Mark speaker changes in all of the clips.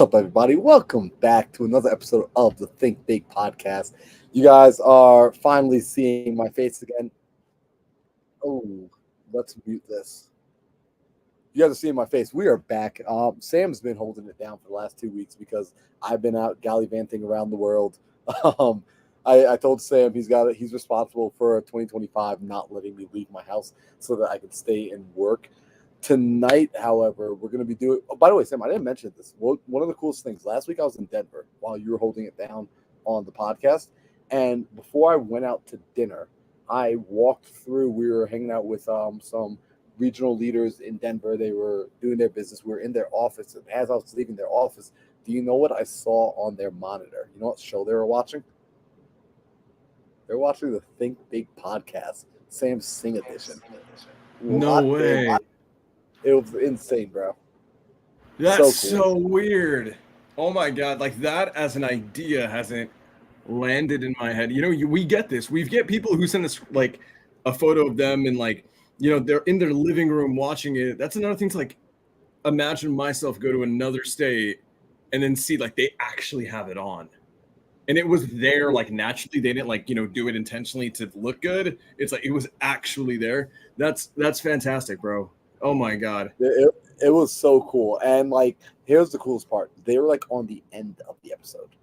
Speaker 1: What's up, everybody? Welcome back to another episode of the Think Big podcast. You guys are finally seeing my face again. Oh, let's mute this. You guys are seeing my face. We are back. Sam's been holding it down for the last 2 weeks because I've been out gallivanting around the world. Um, I told Sam he's responsible for 2025 not letting me leave my house so that I can stay and work. Tonight, however, we're going to be doing. Oh, by the way, Sam, I didn't mention this. One of the coolest things last week, I was in Denver while you were holding it down on the podcast, and before I went out to dinner, I walked through. We were hanging out with some regional leaders in Denver. They were doing their business. We were in their office, and as I was leaving their office, do you know what I saw on their monitor? You know what show they were watching? They're watching the Think Big podcast, Sam's Sing Edition.
Speaker 2: No way.
Speaker 1: It was insane, bro.
Speaker 2: That's so weird. Oh my God. Like that as an idea hasn't landed in my head. You know, we get this. We get people who send us like a photo of them and like, you know, they're in their living room watching it. That's another thing to like imagine myself go to another state and then see like they actually have it on. And it was there like naturally. They didn't like, you know, do it intentionally to look good. It's like it was actually there. That's fantastic, bro. Oh my God.
Speaker 1: It was so cool. And like, here's the coolest part. They were like on the end of the episode.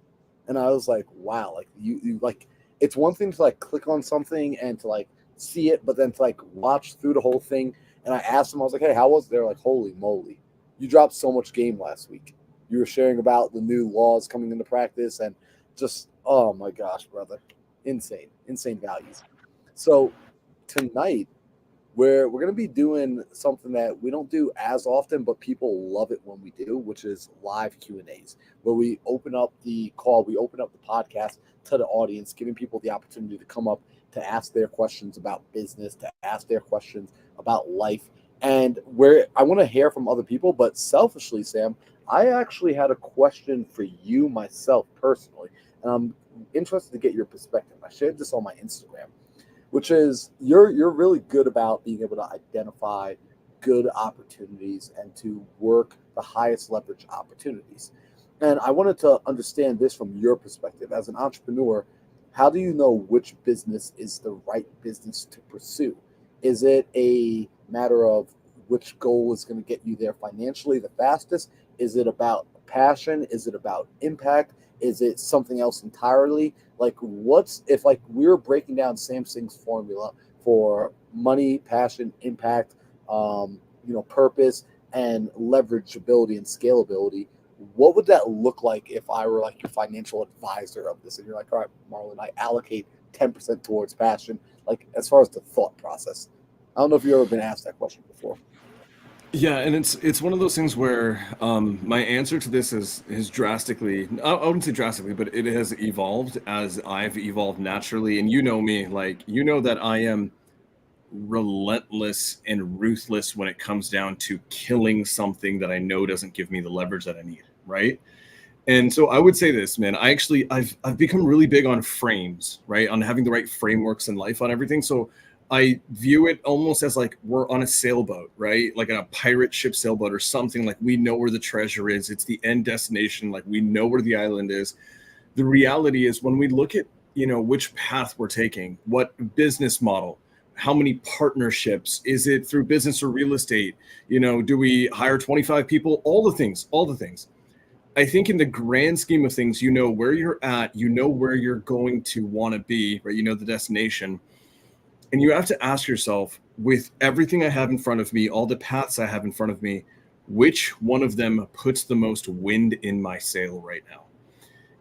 Speaker 1: And I was like, wow, like you like, it's one thing to like click on something and to like see it, but then to like watch through the whole thing. And I asked them, I was like, hey, how was it? They're like, holy moly, you dropped so much game last week. You were sharing about the new laws coming into practice and just, oh my gosh, brother. Insane values. So tonight, we're going to be doing something that we don't do as often, but people love it when we do, which is live Q&As, where we open up the call, we open up the podcast to the audience, giving people the opportunity to come up to ask their questions about business, to ask their questions about life. And where I want to hear from other people, but selfishly, Sam, I actually had a question for you myself personally, and I'm interested to get your perspective. I shared this on my Instagram, which is you're really good about being able to identify good opportunities and to work the highest leverage opportunities. And I wanted to understand this from your perspective. As an entrepreneur, how do you know which business is the right business to pursue? Is it a matter of which goal is going to get you there financially the fastest? Is it about passion? Is it about impact? Is it something else entirely? Like, what's if like we're breaking down Samsung's formula for money, passion, impact, purpose, and leverageability and scalability? What would that look like if I were like your financial advisor of this? And you're like, all right, Marlon, I allocate 10% towards passion. Like, as far as the thought process, I don't know if you've ever been asked that question before.
Speaker 2: Yeah, and it's one of those things where my answer to this is drastically, I wouldn't say drastically, but it has evolved as I've evolved naturally. And you know me, like, you know that I am relentless and ruthless when it comes down to killing something that I know doesn't give me the leverage that I need, right? And so I would say this, man, I've become really big on frames, right? On having the right frameworks in life on everything. So I view it almost as like we're on a sailboat, right? Like a pirate ship sailboat or something. Like we know where the treasure is. It's the end destination. Like we know where the island is. The reality is when we look at, you know, which path we're taking, what business model, how many partnerships, is it through business or real estate? You know, do we hire 25 people? All the things. I think in the grand scheme of things, you know where you're at, you know where you're going to want to be, right? You know the destination. And you have to ask yourself, with everything I have in front of me, all the paths I have in front of me, which one of them puts the most wind in my sail right now?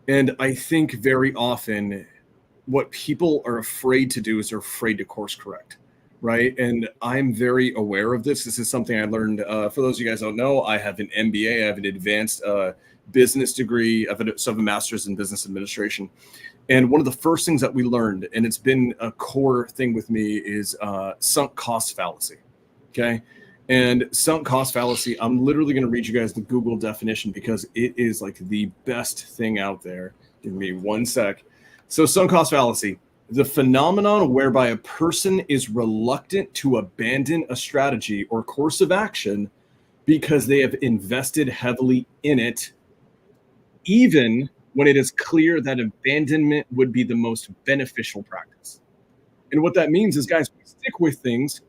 Speaker 2: And I think very often what people are afraid to do is they're afraid to course correct, right? And I'm very aware of this. This is something I learned. For those of you guys who don't know, I have an MBA. I have an advanced business degree. I have a master's in business administration. And one of the first things that we learned, and it's been a core thing with me, is sunk cost fallacy. Okay. And sunk cost fallacy, I'm literally going to read you guys the Google definition because it is like the best thing out there. Give me one sec. So sunk cost fallacy, the phenomenon whereby a person is reluctant to abandon a strategy or course of action because they have invested heavily in it even when it is clear that abandonment would be the most beneficial practice. And what that means is, guys, we stick with things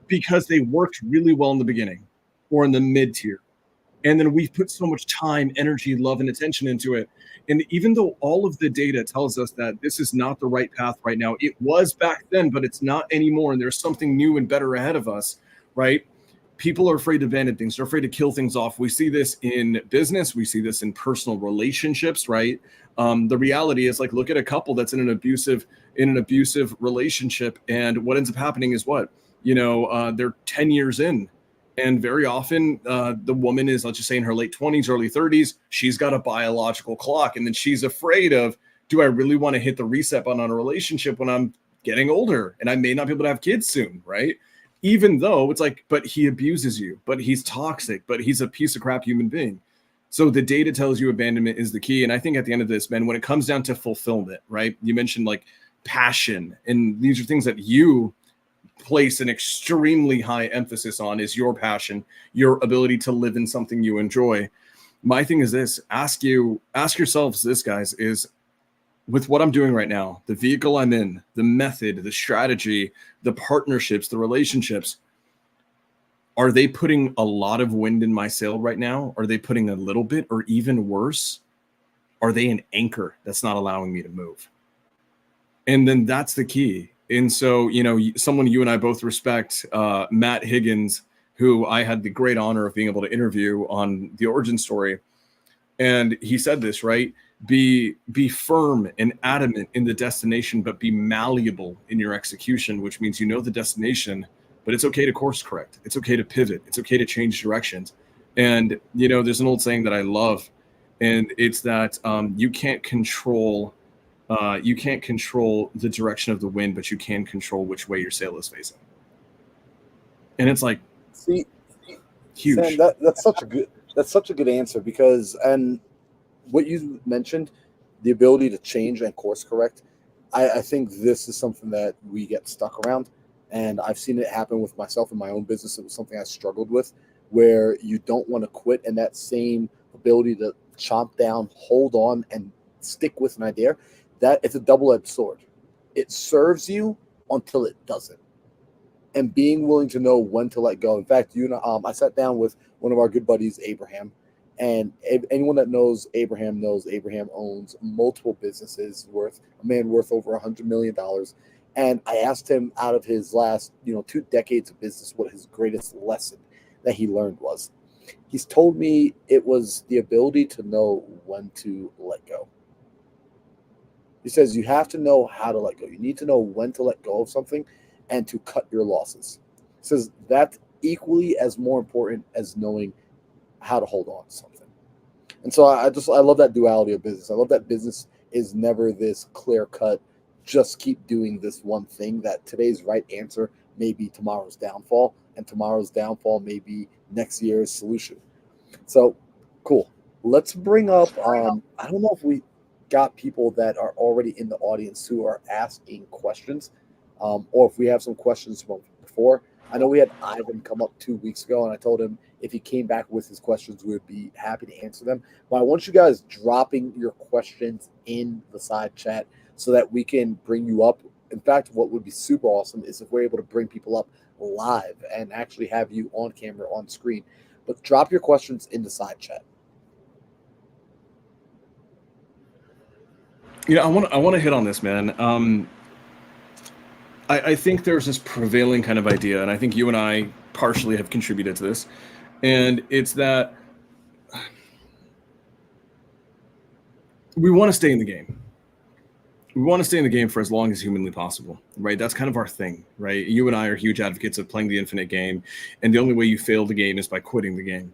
Speaker 2: because they worked really well in the beginning or in the mid tier. And then we've put so much time, energy, love, and attention into it. And even though all of the data tells us that this is not the right path right now, it was back then, but it's not anymore. And there's something new and better ahead of us, right? People are afraid to abandon things. They're afraid to kill things off. We see this in business. We see this in personal relationships, right? The reality is, like, look at a couple that's in an abusive relationship, and what ends up happening is what? They're 10 years in, and very often the woman is, let's just say, in her late 20s, early 30s. She's got a biological clock, and then she's afraid of, do I really want to hit the reset button on a relationship when I'm getting older and I may not be able to have kids soon, right? Even though it's like, but he abuses you, but he's toxic, but he's a piece of crap human being. So the data tells you abandonment is the key. And I think at the end of this, man, when it comes down to fulfillment, right? You mentioned like passion, and these are things that you place an extremely high emphasis on, is your passion, your ability to live in something you enjoy. My thing is this: ask yourselves this, guys, is, with what I'm doing right now, the vehicle I'm in, the method, the strategy, the partnerships, the relationships, are they putting a lot of wind in my sail right now? Are they putting a little bit, or even worse, are they an anchor that's not allowing me to move? And then that's the key. And so, someone you and I both respect, Matt Higgins, who I had the great honor of being able to interview on The Origin Story. And he said this, right? Be firm and adamant in the destination, but be malleable in your execution, which means you know the destination, but it's okay to course correct. It's okay to pivot. It's okay to change directions. And, there's an old saying that I love, and it's that you can't control the direction of the wind, but you can control which way your sail is facing. And it's like,
Speaker 1: see,
Speaker 2: huge.
Speaker 1: Sam, that's such a good answer, because, and what you mentioned, the ability to change and course correct, I think this is something that we get stuck around. And I've seen it happen with myself in my own business. It was something I struggled with, where you don't want to quit, and that same ability to chomp down, hold on, and stick with an idea, that it's a double-edged sword. It serves you until it doesn't. And being willing to know when to let go. In fact, I sat down with one of our good buddies, Abraham, and anyone that knows Abraham owns multiple businesses worth over $100 million. And I asked him, out of his last 2 decades of business, what his greatest lesson that he learned was. He's told me it was the ability to know when to let go. He says you have to know how to let go. You need to know when to let go of something and to cut your losses. He says that's equally as more important as knowing how to hold on to something. And so I love that duality of business. I love that business is never this clear cut, just keep doing this one thing, that today's right answer may be tomorrow's downfall, and tomorrow's downfall may be next year's solution. So cool. Let's bring up, I don't know if we got people that are already in the audience who are asking questions, or if we have some questions from before. I know we had Ivan come up 2 weeks ago, and I told him if he came back with his questions, we would be happy to answer them. But I want you guys dropping your questions in the side chat so that we can bring you up. In fact, what would be super awesome is if we're able to bring people up live and actually have you on camera, on screen. But drop your questions in the side chat.
Speaker 2: I want to hit on this, man. I think there's this prevailing kind of idea, and I think you and I partially have contributed to this, and it's that we want to stay in the game. We want to stay in the game for as long as humanly possible, right? That's kind of our thing, right? You and I are huge advocates of playing the infinite game, and the only way you fail the game is by quitting the game.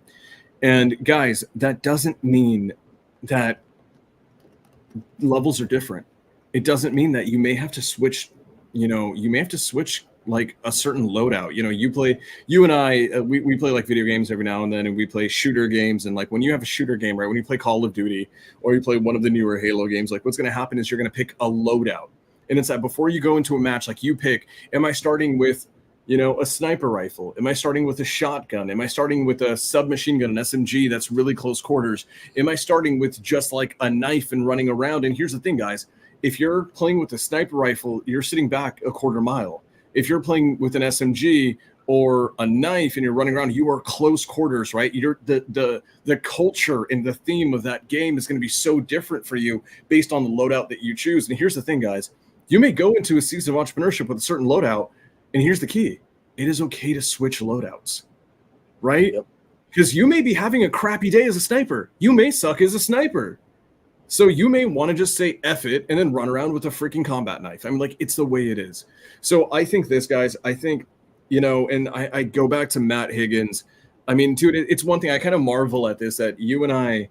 Speaker 2: And guys, that doesn't mean that levels are different. It doesn't mean that you may have to switch, like a certain loadout. You and I, we play like video games every now and then, and we play shooter games. And like when you have a shooter game, right, when you play Call of Duty or you play one of the newer Halo games, like what's going to happen is you're going to pick a loadout. And it's that before you go into a match, like you pick, am I starting with you know, a sniper rifle? Am I starting with a shotgun? Am I starting with a submachine gun, an SMG that's really close quarters? Am I starting with just like a knife and running around? And here's the thing, guys, if you're playing with a sniper rifle, you're sitting back a quarter mile. If you're playing with an SMG or a knife and you're running around, you are close quarters, right? You're the culture and the theme of that game is going to be so different for you based on the loadout that you choose. And here's the thing, guys, you may go into a season of entrepreneurship with a certain loadout, and here's the key: it is okay to switch loadouts, right? Because you may be having a crappy day as a sniper, you may suck as a sniper, so you may want to just say F it and then run around with a freaking combat knife. I mean, like, it's the way it is. So I think this, guys, I think, you know, and I go back to Matt Higgins. I mean, dude, it's one thing I kind of marvel at this, that you and I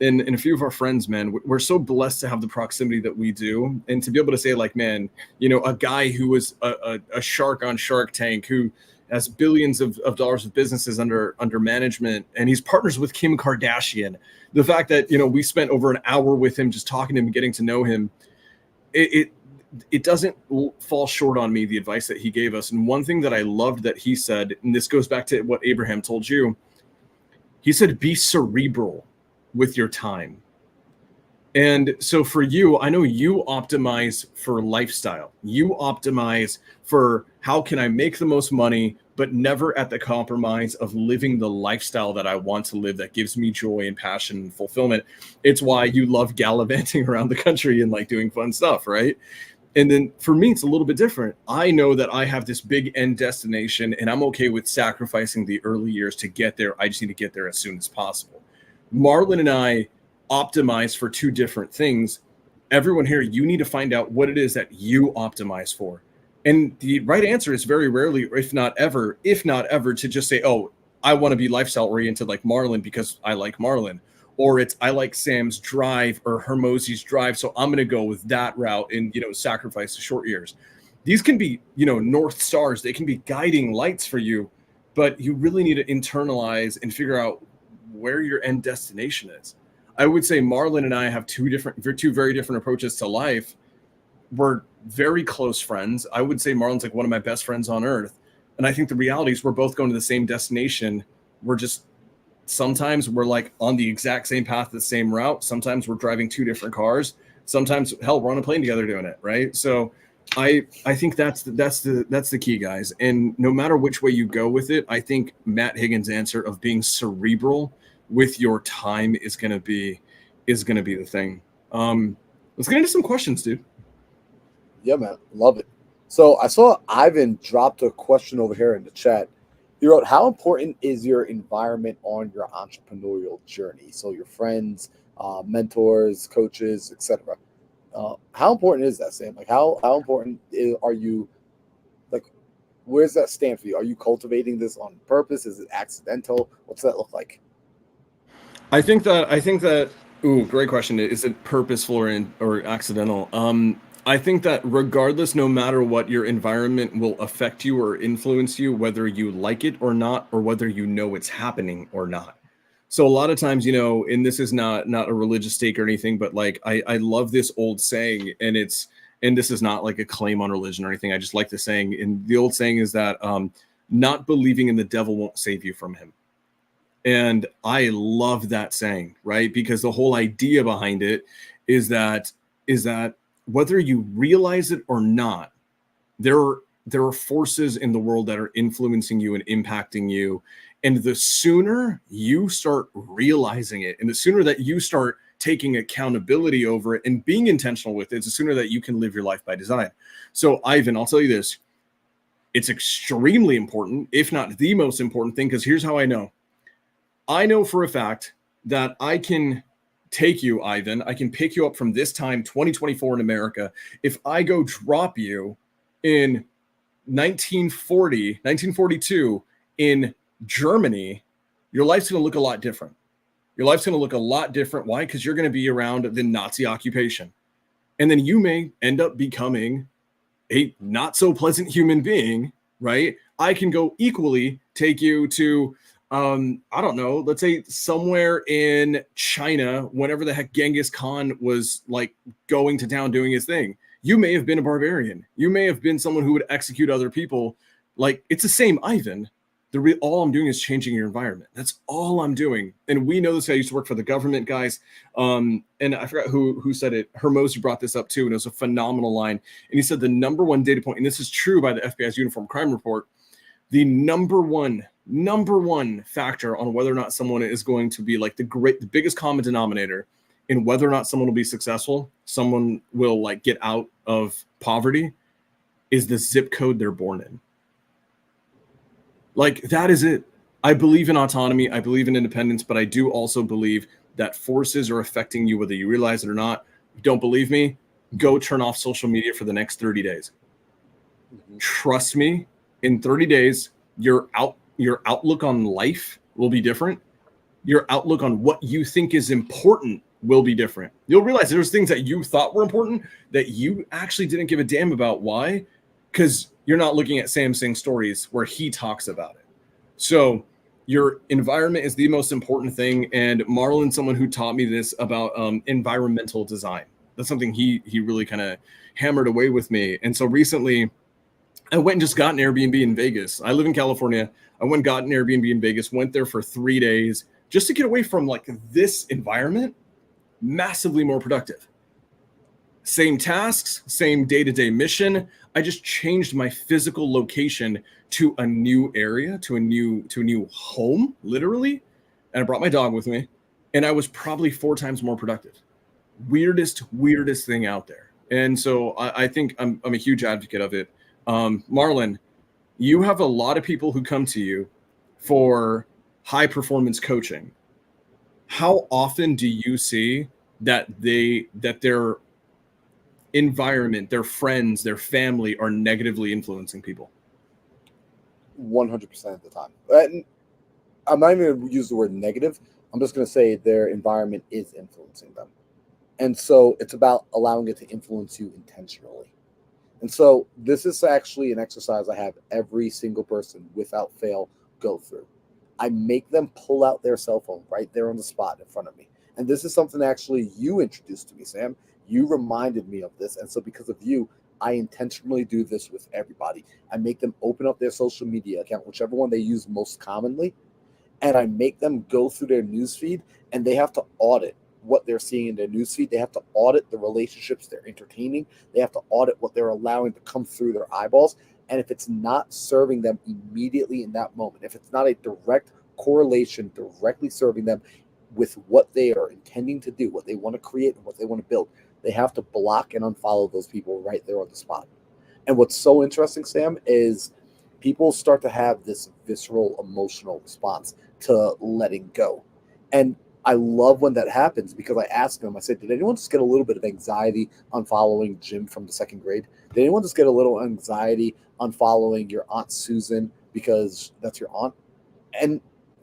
Speaker 2: and a few of our friends, man, we're so blessed to have the proximity that we do, and to be able to say, like, man, you know, a guy who was a shark on Shark Tank, who has billions of dollars of businesses under management, and he's partners with Kim Kardashian. The fact that, you know, we spent over an hour with him just talking to him, getting to know him, it doesn't fall short on me, the advice that he gave us. And one thing that I loved that he said, and this goes back to what Abraham told you, he said, be cerebral with your time. And so for you, I know you optimize for lifestyle. You optimize for how can I make the most money, but never at the compromise of living the lifestyle that I want to live, that gives me joy and passion and fulfillment. It's why you love gallivanting around the country and like doing fun stuff, right? And then for me, it's a little bit different. I know that I have this big end destination, and I'm okay with sacrificing the early years to get there. I just need to get there as soon as possible. Marlon and I optimize for two different things. Everyone here, you need to find out what it is that you optimize for. And the right answer is very rarely, if not ever, to just say, oh, I want to be lifestyle oriented like Marlon because I like Marlon. Or it's, I like Sam's drive or Hermosi's drive, so I'm going to go with that route and, you know, sacrifice the short years. These can be, you know, North Stars. They can be guiding lights for you, but you really need to internalize and figure out where your end destination is. I would say Marlon and I have two very different approaches to life. We're very close friends. I would say Marlon's like one of my best friends on earth. And I think the reality is we're both going to the same destination. We're just, sometimes we're like on the exact same path, the same route. Sometimes we're driving two different cars. Sometimes, hell, we're on a plane together doing it, right? So I think that's the key, guys. And no matter which way you go with it, I think Matt Higgins' answer of being cerebral with your time is gonna be the thing. Let's get into some questions, dude.
Speaker 1: Yeah, man, love it. So I saw Ivan dropped a question over here in the chat. He wrote, how important is your environment on your entrepreneurial journey? So your friends, mentors, coaches, etc. How important is that, Sam? Like, how important are you? Like, where does that stand for you? Are you cultivating this on purpose? Is it accidental? What's that look like?
Speaker 2: I think that. Ooh, great question. Is it purposeful or accidental? I think that regardless, no matter what, your environment will affect you or influence you, whether you like it or not, or whether you know it's happening or not. So a lot of times, you know, and this is not a religious take or anything, but like I love this old saying, and this is not like a claim on religion or anything. I just like the saying, and the old saying is that not believing in the devil won't save you from him. And I love that saying, right? Because the whole idea behind it is that whether you realize it or not, there are forces in the world that are influencing you and impacting you. And the sooner you start realizing it, and the sooner that you start taking accountability over it and being intentional with it, the sooner that you can live your life by design. So Ivan, I'll tell you this, it's extremely important, if not the most important thing, because here's how I know. I know for a fact that I can take you, Ivan, I can pick you up from this time, 2024 in America. If I go drop you in 1942 in Germany, your life's going to look a lot different. Your life's going to look a lot different. Why? Because you're going to be around the Nazi occupation. And then you may end up becoming a not so pleasant human being, right? I can go equally take you to I don't know, let's say somewhere in China, whenever the heck Genghis Khan was like going to town doing his thing. You may have been a barbarian. You may have been someone who would execute other people, Like, it's the same, Ivan. All I'm doing is changing your environment. That's all I'm doing. And we know this guy used to work for the government, guys. And I forgot who said it. Hermosi brought this up too, and it was a phenomenal line. And he said the number one data point, and this is true by the FBI's Uniform Crime Report, the number one factor on whether or not someone is going to be like the biggest common denominator in whether or not someone will be successful, someone will like get out of poverty, is the zip code they're born in. Like, that is it. I believe in autonomy. I believe in independence, but I do also believe that forces are affecting you, whether you realize it or not. If you don't believe me, go turn off social media for the next 30 days. Mm-hmm. Trust me, in 30 days, your outlook on life will be different. Your outlook on what you think is important will be different. You'll realize there's things that you thought were important that you actually didn't give a damn about. Why? Because you're not looking at Sam Singh stories where he talks about it. So your environment is the most important thing. And Marlon, someone who taught me this about environmental design. That's something he really kind of hammered away with me. And so recently I went and just got an Airbnb in Vegas. I live in California. I went and got an Airbnb in Vegas, went there for 3 days just to get away from like this environment, massively more productive. Same tasks, same day-to-day mission. I just changed my physical location to a new area, to a new home, literally. And I brought my dog with me, and I was probably 4 times more productive. Weirdest thing out there. And so I think I'm a huge advocate of it. Marlon, you have a lot of people who come to you for high performance coaching. How often do you see that their environment, their friends, their family are negatively influencing people?
Speaker 1: 100% of the time. And I'm not even going to use the word negative. I'm just going to say their environment is influencing them. And so it's about allowing it to influence you intentionally. And so this is actually an exercise I have every single person without fail go through. I make them pull out their cell phone right there on the spot in front of me. And this is something actually you introduced to me, Sam. You reminded me of this. And so because of you, I intentionally do this with everybody. I make them open up their social media account, whichever one they use most commonly, and I make them go through their newsfeed, and they have to audit what they're seeing in their newsfeed. They have to audit the relationships they're entertaining. They have to audit what they're allowing to come through their eyeballs. And if it's not serving them immediately in that moment, if it's not a direct correlation directly serving them with what they are intending to do, what they want to create and what they want to build, they have to block and unfollow those people right there on the spot. And what's so interesting, Sam, is people start to have this visceral emotional response to letting go. And I love when that happens because I ask them, I said, did anyone just get a little bit of anxiety on following Jim from the 2nd grade? Did anyone just get a little anxiety on following your Aunt Susan because that's your aunt? And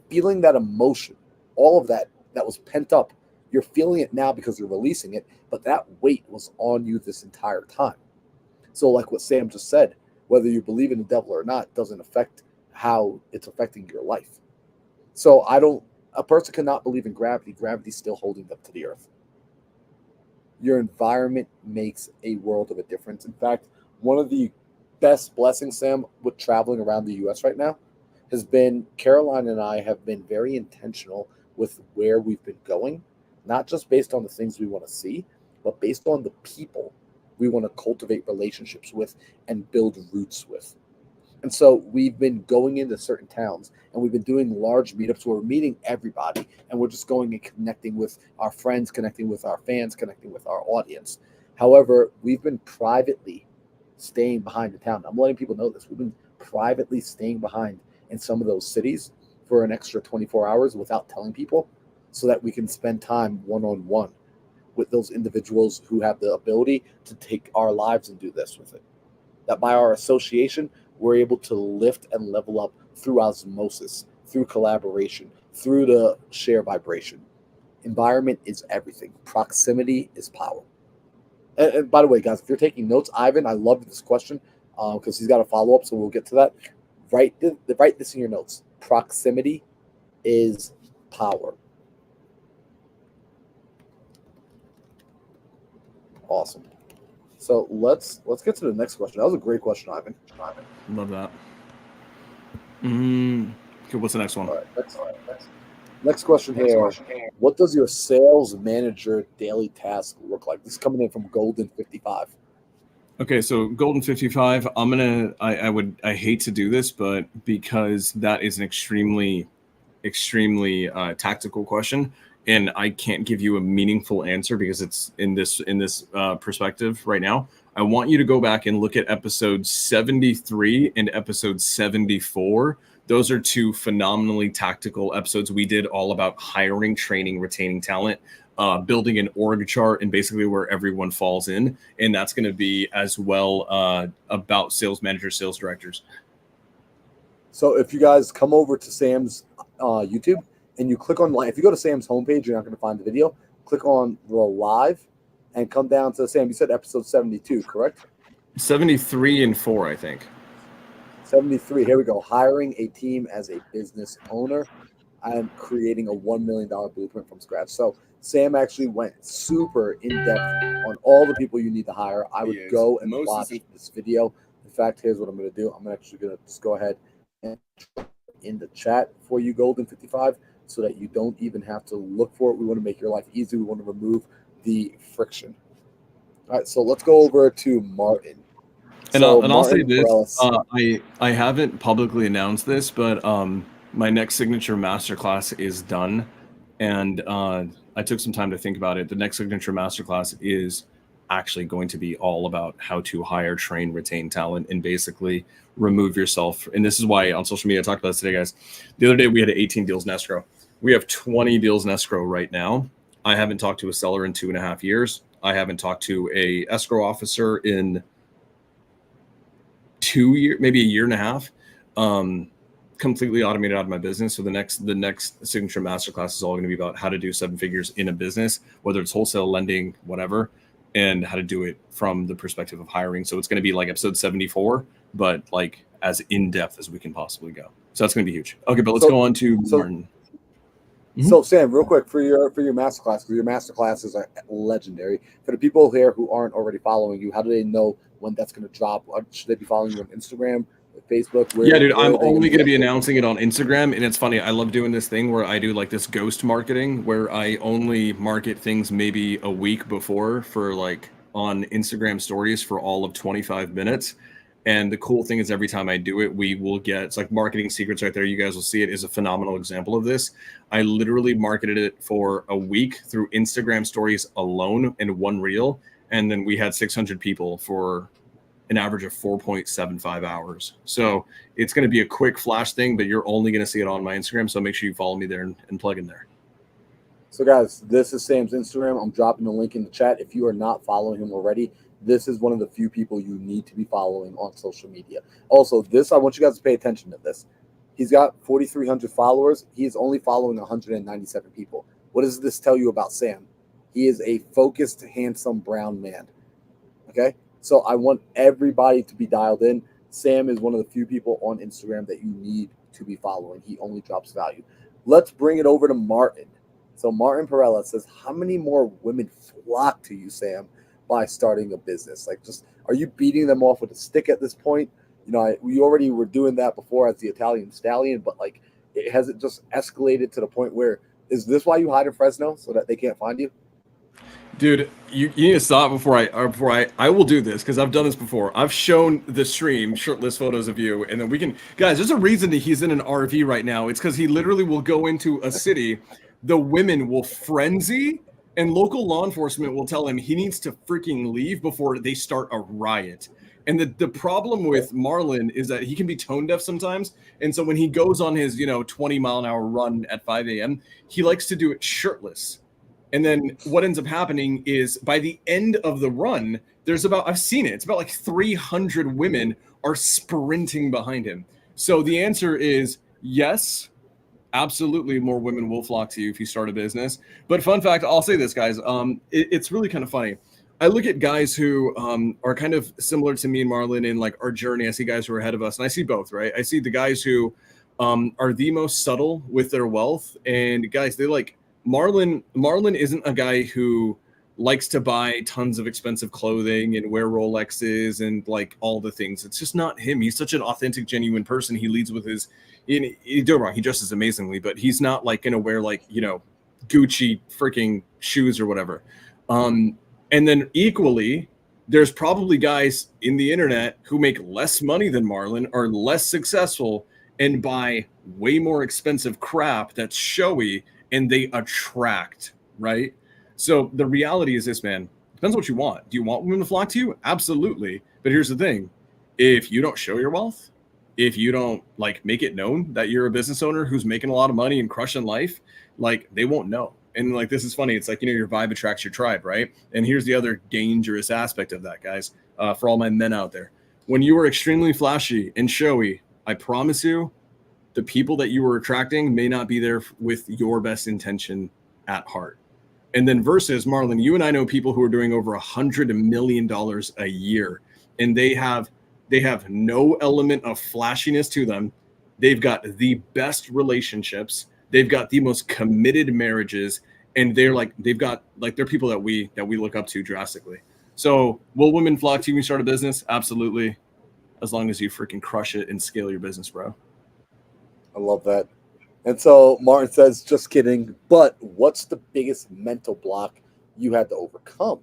Speaker 1: feeling that emotion, all of that was pent up, you're feeling it now because you're releasing it, but that weight was on you this entire time. So like what Sam just said, whether you believe in the devil or not doesn't affect how it's affecting your life. So a person cannot believe in gravity. Gravity's still holding them to the earth. Your environment makes a world of a difference. In fact, one of the best blessings, Sam, with traveling around the U.S. right now has been Caroline and I have been very intentional with where we've been going, not just based on the things we want to see, but based on the people we want to cultivate relationships with and build roots with. And so we've been going into certain towns and we've been doing large meetups where we're meeting everybody and we're just going and connecting with our friends, connecting with our fans, connecting with our audience. However, we've been privately staying behind the town. I'm letting people know this. We've been privately staying behind in some of those cities for an extra 24 hours without telling people so that we can spend time one-on-one with those individuals who have the ability to take our lives and do this with it. That by our association, we're able to lift and level up through osmosis, through collaboration, through the share vibration. Environment is everything. Proximity is power. And by the way, guys, if you're taking notes, Ivan, I love this question because he's got a follow-up, so we'll get to that. Write this in your notes. Proximity is power. Awesome. So let's get to the next question. That was a great question, Ivan.
Speaker 2: Love that. Okay, what's the next one?
Speaker 1: All right, next question here. What does your sales manager daily task look like? This is coming in from Golden 55.
Speaker 2: Okay, so Golden 55, I hate to do this, but because that is an extremely tactical question, and I can't give you a meaningful answer because it's in this perspective right now. I want you to go back and look at episode 73 and episode 74. Those are two phenomenally tactical episodes. We did all about hiring, training, retaining talent, building an org chart, and basically where everyone falls in. And that's going to be as well about sales managers, sales directors.
Speaker 1: So if you guys come over to Sam's YouTube and you click on, if you go to Sam's homepage, you're not going to find the video. Click on the live and come down to Sam. You said episode 72, correct?
Speaker 2: 73 and 4, I think.
Speaker 1: 73. Here we go. Hiring a team as a business owner and creating a $1 million blueprint from scratch. So Sam actually went super in depth on all the people you need to hire. I would go and watch this video. In fact, here's what I'm going to do. I'm actually going to just go ahead and in the chat for you, Golden 55, so that you don't even have to look for it. We want to make your life easy. We want to remove the friction. All right, so let's go over to Martin.
Speaker 2: And I'll say this: I haven't publicly announced this, but my next signature masterclass is done, and I took some time to think about it. The next signature masterclass is actually going to be all about how to hire, train, retain talent, and basically remove yourself. And this is why on social media I talked about this today, guys. The other day we had 18 deals in escrow. We have 20 deals in escrow right now. I haven't talked to a seller in 2.5 years. I haven't talked to a escrow officer in 2 years, maybe a year and a half. Completely automated out of my business. So the next signature masterclass is all going to be about how to do 7 figures in a business, whether it's wholesale, lending, whatever, and how to do it from the perspective of hiring. So it's going to be like episode 74, but like as in depth as we can possibly go. So that's going to be huge. Okay, but let's go on to Martin.
Speaker 1: So Sam, real quick for your masterclass, because your masterclasses are legendary. For the people here who aren't already following you, how do they know when that's going to drop? Should they be following you on Instagram, Facebook?
Speaker 2: Yeah, dude, I'm only going to be announcing it on Instagram. And it's funny, I love doing this thing where I do like this ghost marketing where I only market things maybe a week before for like on Instagram stories for all of 25 minutes. And the cool thing is every time I do it, we will get, it's like Marketing Secrets right there. You guys will see it is a phenomenal example of this. I literally marketed it for a week through Instagram stories alone in one reel. And then we had 600 people for an average of 4.75 hours. So it's going to be a quick flash thing, but you're only going to see it on my Instagram. So make sure you follow me there and plug in there.
Speaker 1: So guys, this is Sam's Instagram. I'm dropping the link in the chat. If you are not following him already, this is one of the few people you need to be following on social media. Also, I want you guys to pay attention to this. He's got 4,300 followers. He is only following 197 people. What does this tell you about Sam? He is a focused, handsome, brown man. Okay? So I want everybody to be dialed in. Sam is one of the few people on Instagram that you need to be following. He only drops value. Let's bring it over to Martin. So Martin Perella says, how many more women flock to you, Sam, by starting a business? Like, just are you beating them off with a stick at this point? You know, we already were doing that before as the Italian stallion, but like, has it just escalated to the point where, is this why you hide in Fresno so that they can't find you?
Speaker 2: Dude, you need to stop before I will do this, because I've done this before. I've shown the stream shirtless photos of you, and then we can, guys, there's a reason that he's in an RV right now. It's because he literally will go into a city, the women will frenzy, and local law enforcement will tell him he needs to freaking leave before they start a riot. And the problem with Marlon is that he can be tone deaf sometimes. And so when he goes on his, 20-mile-an-hour run at 5 a.m., he likes to do it shirtless. And then what ends up happening is by the end of the run, I've seen it, it's about like 300 women are sprinting behind him. So the answer is yes. Absolutely, more women will flock to you if you start a business. But fun fact, I'll say this, guys. It's really kind of funny. I look at guys who are kind of similar to me and Marlon in like our journey. I see guys who are ahead of us, and I see both, right? I see the guys who are the most subtle with their wealth, and guys, they like Marlon. Marlon isn't a guy who likes to buy tons of expensive clothing and wear Rolexes and like all the things. It's just not him. He's such an authentic, genuine person. He leads with his, don't get me wrong, he dresses amazingly, but he's not like going to wear like, Gucci freaking shoes or whatever. And then equally, there's probably guys in the internet who make less money than Marlon, are less successful, and buy way more expensive crap that's showy, and they attract, right? So the reality is this, man. Depends what you want. Do you want women to flock to you? Absolutely. But here's the thing. If you don't show your wealth, if you don't like make it known that you're a business owner who's making a lot of money and crushing life, like they won't know. And like, this is funny. It's like, your vibe attracts your tribe, right? And here's the other dangerous aspect of that, guys, for all my men out there. When you are extremely flashy and showy, I promise you, the people that you are attracting may not be there with your best intention at heart. And then versus Marlon, you and I know people who are doing over $100 million a year, and they have no element of flashiness to them. They've got the best relationships. They've got the most committed marriages, and they're people that we look up to drastically. So will women flock to you when you start a business? Absolutely. As long as you freaking crush it and scale your business, bro.
Speaker 1: I love that. And so Martin says, just kidding, but what's the biggest mental block you had to overcome?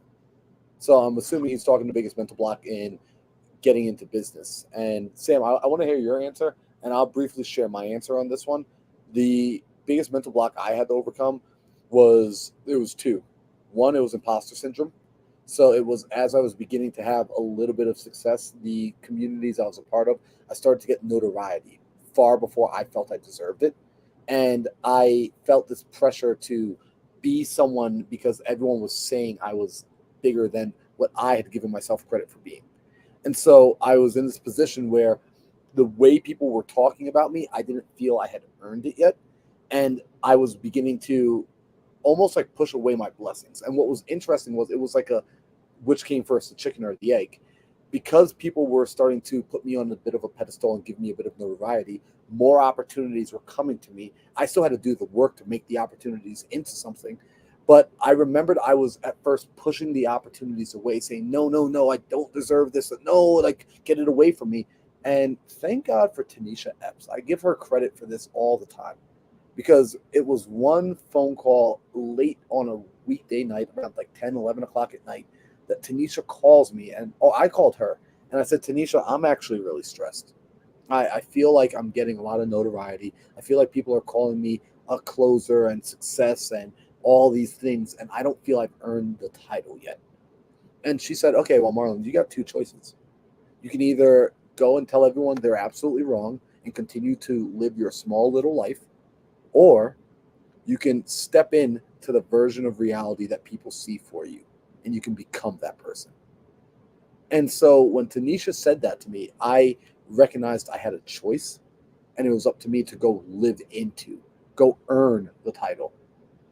Speaker 1: So I'm assuming he's talking the biggest mental block in getting into business. And Sam, I want to hear your answer, and I'll briefly share my answer on this one. The biggest mental block I had to overcome was two. One, it was imposter syndrome. So it was as I was beginning to have a little bit of success, the communities I was a part of, I started to get notoriety far before I felt I deserved it. And I felt this pressure to be someone because everyone was saying I was bigger than what I had given myself credit for being. And so I was in this position where the way people were talking about me, I didn't feel I had earned it yet. And I was beginning to almost like push away my blessings. And what was interesting was it was like which came first, the chicken or the egg? Because people were starting to put me on a bit of a pedestal and give me a bit of notoriety, more opportunities were coming to me. I still had to do the work to make the opportunities into something. But I remembered I was at first pushing the opportunities away, saying, no, I don't deserve this. No, like, get it away from me. And thank God for Tanisha Epps. I give her credit for this all the time, because it was one phone call late on a weekday night, around like 10, 11 o'clock at night, that Tanisha calls me, and I called her, and I said, Tanisha, I'm actually really stressed. I feel like I'm getting a lot of notoriety. I feel like people are calling me a closer and success and all these things, and I don't feel I've earned the title yet. And she said, okay, well, Marlon, you got two choices. You can either go and tell everyone they're absolutely wrong and continue to live your small little life, or you can step in to the version of reality that people see for you, and you can become that person. And so when Tanisha said that to me, I recognized I had a choice, and it was up to me to go go earn the title.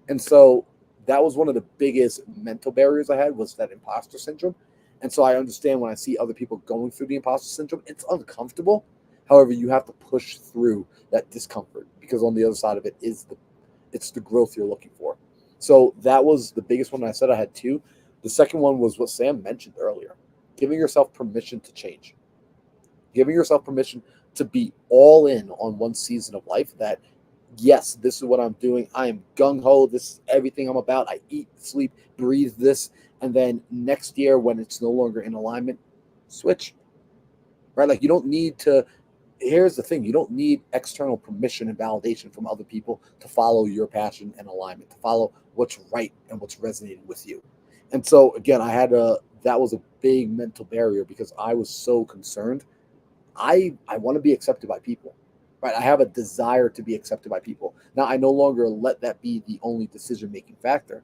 Speaker 1: And so that was one of the biggest mental barriers I had, was that imposter syndrome. And so I understand when I see other people going through the imposter syndrome, it's uncomfortable. However, you have to push through that discomfort, because on the other side of it is it's the growth you're looking for. So that was the biggest one. I said I had two. The second one was what Sam mentioned earlier, giving yourself permission to change, giving yourself permission to be all in on one season of life, that, yes, this is what I'm doing. I am gung-ho. This is everything I'm about. I eat, sleep, breathe this. And then next year, when it's no longer in alignment, switch, right? Like, you don't need to, here's the thing, you don't need external permission and validation from other people to follow your passion and alignment, to follow what's right and what's resonating with you. And so, again, that was a big mental barrier, because I was so concerned. I want to be accepted by people, right? I have a desire to be accepted by people. Now, I no longer let that be the only decision-making factor.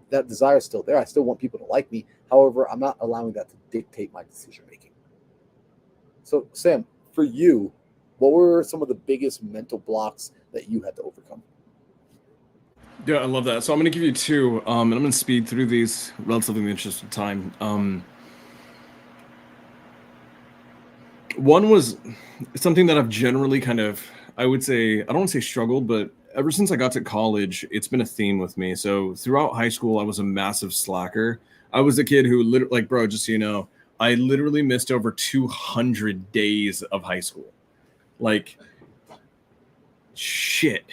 Speaker 1: That desire is still there. I still want people to like me. However, I'm not allowing that to dictate my decision-making. So, Sam, for you, what were some of the biggest mental blocks that you had to overcome?
Speaker 2: Yeah, I love that. So I'm going to give you two, and I'm going to speed through these relatively in the interest of time. One was something that I've generally kind of, I would say, I don't want to say struggled, but ever since I got to college, it's been a theme with me. So throughout high school, I was a massive slacker. I was a kid who literally, like, bro, just so you know, I literally missed over 200 days of high school. Like, shit.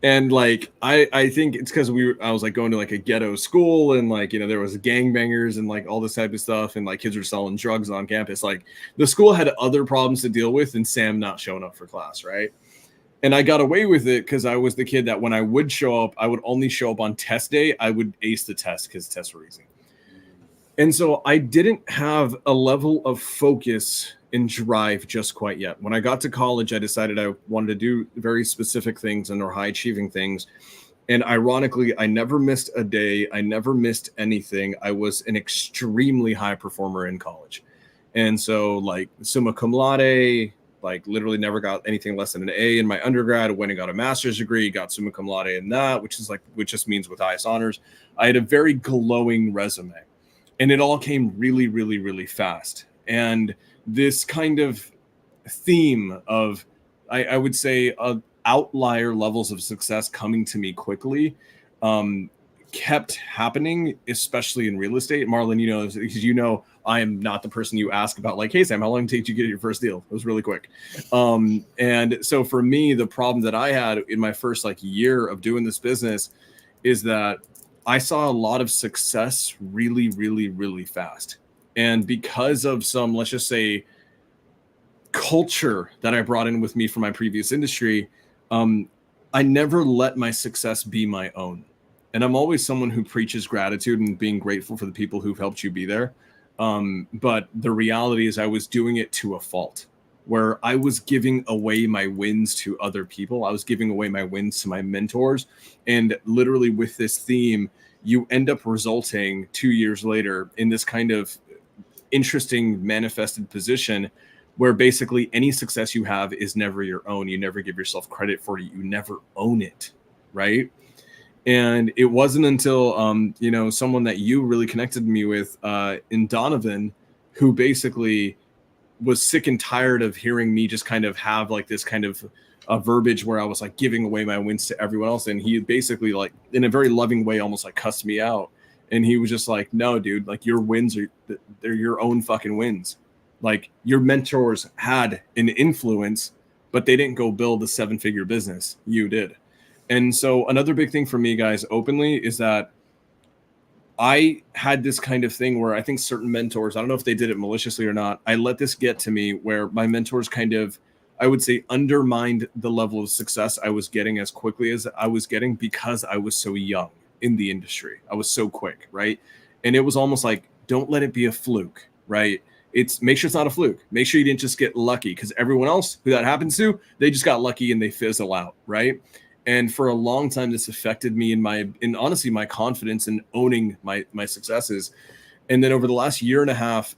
Speaker 2: And like I think it's because I was like going to like a ghetto school, and like, you know, there was gangbangers and like all this type of stuff, and like kids were selling drugs on campus. Like the school had other problems to deal with than Sam not showing up for class, right? And I got away with it because I was the kid that when I would show up, I would only show up on test day. I would ace the test because tests were easy. And so I didn't have a level of focus and drive just quite yet. When I got to college, I decided I wanted to do very specific things and or high achieving things. And ironically, I never missed a day. I never missed anything. I was an extremely high performer in college. And so like summa cum laude, like literally never got anything less than an A in my undergrad. Went and got a master's degree, got summa cum laude in that, which just means with highest honors. I had a very glowing resume. And it all came really, really, really fast. And this kind of theme of, I would say, outlier levels of success coming to me quickly kept happening, especially in real estate. Marlon, you know, because you know, I am not the person you ask about, like, hey, Sam, how long did it take you to get your first deal? It was really quick. And so for me, the problem that I had in my first like year of doing this business is that I saw a lot of success really, really, really fast. And because of some, let's just say, culture that I brought in with me from my previous industry, I never let my success be my own. And I'm always someone who preaches gratitude and being grateful for the people who've helped you be there. But the reality is I was doing it to a fault, where I was giving away my wins to other people. I was giving away my wins to my mentors. And literally with this theme, you end up resulting 2 years later in this kind of interesting manifested position where basically any success you have is never your own. You never give yourself credit for it. You never own it, right? And it wasn't until, you know, someone that you really connected me with in Donovan, who basically was sick and tired of hearing me just kind of have like this kind of verbiage where I was like giving away my wins to everyone else. And he basically like in a very loving way, almost like cussed me out. And he was just like, no, dude, like your wins they're your own fucking wins. Like your mentors had an influence, but they didn't go build a 7-figure business. You did. And so another big thing for me, guys, openly, is that I had this kind of thing where I think certain mentors, I don't know if they did it maliciously or not, I let this get to me where my mentors kind of, I would say, undermined the level of success I was getting as quickly as I was getting because I was so young in the industry. I was so quick, right? And it was almost like, don't let it be a fluke, right? It's make sure it's not a fluke. Make sure you didn't just get lucky, because everyone else who that happens to, they just got lucky and they fizzle out, right? And for a long time, this affected me in honestly my confidence in owning my successes. And then over the last year and a half,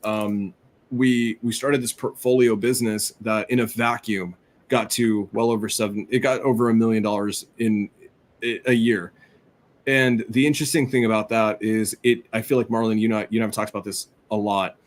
Speaker 2: we started this portfolio business that in a vacuum got to well over it got over $1 million in a year. And the interesting thing about that is I feel like, Marlon, you and I have talked about this a lot.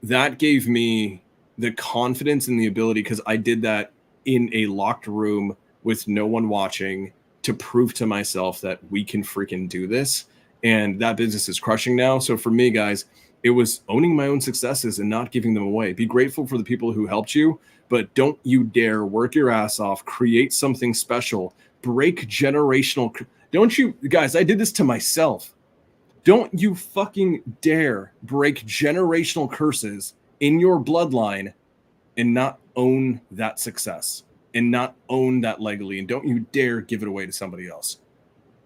Speaker 2: That gave me the confidence and the ability, because I did that in a locked room with no one watching, to prove to myself that we can freaking do this. And that business is crushing now. So for me, guys, it was owning my own successes and not giving them away. Be grateful for the people who helped you, but don't you dare work your ass off, create something special, break generational. Don't you guys, I did this to myself. Don't you fucking dare break generational curses in your bloodline and not own that success and not own that legally. And don't you dare give it away to somebody else.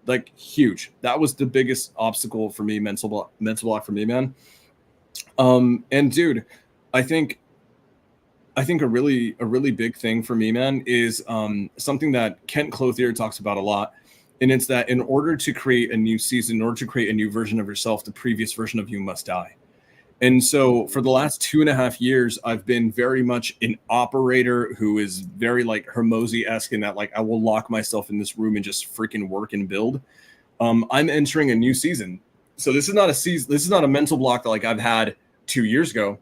Speaker 2: Like, huge. That was the biggest obstacle for me, mental block for me, man. And dude, I think a really big thing for me, man, is something that Kent Clothier talks about a lot. And it's that in order to create a new season, in order to create a new version of yourself, the previous version of you must die. And so for the last 2.5 years, I've been very much an operator who is very like Hermosi-esque in that, like, I will lock myself in this room and just freaking work and build. I'm entering a new season. So this is not a season. This is not a mental block that like I've had 2 years ago.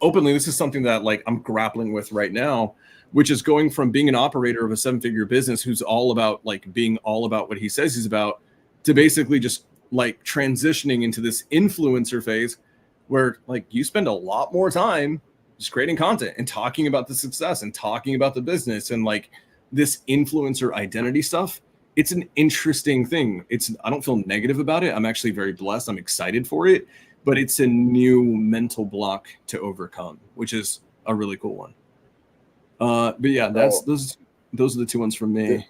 Speaker 2: Openly, this is something that like I'm grappling with right now, which is going from being an operator of a 7-figure business who's all about like being all about what he says he's about, to basically just like transitioning into this influencer phase where like you spend a lot more time just creating content and talking about the success and talking about the business and like this influencer identity stuff. It's an interesting thing. I don't feel negative about it. I'm actually very blessed. I'm excited for it, but it's a new mental block to overcome, which is a really cool one. But yeah, those are the two ones from me.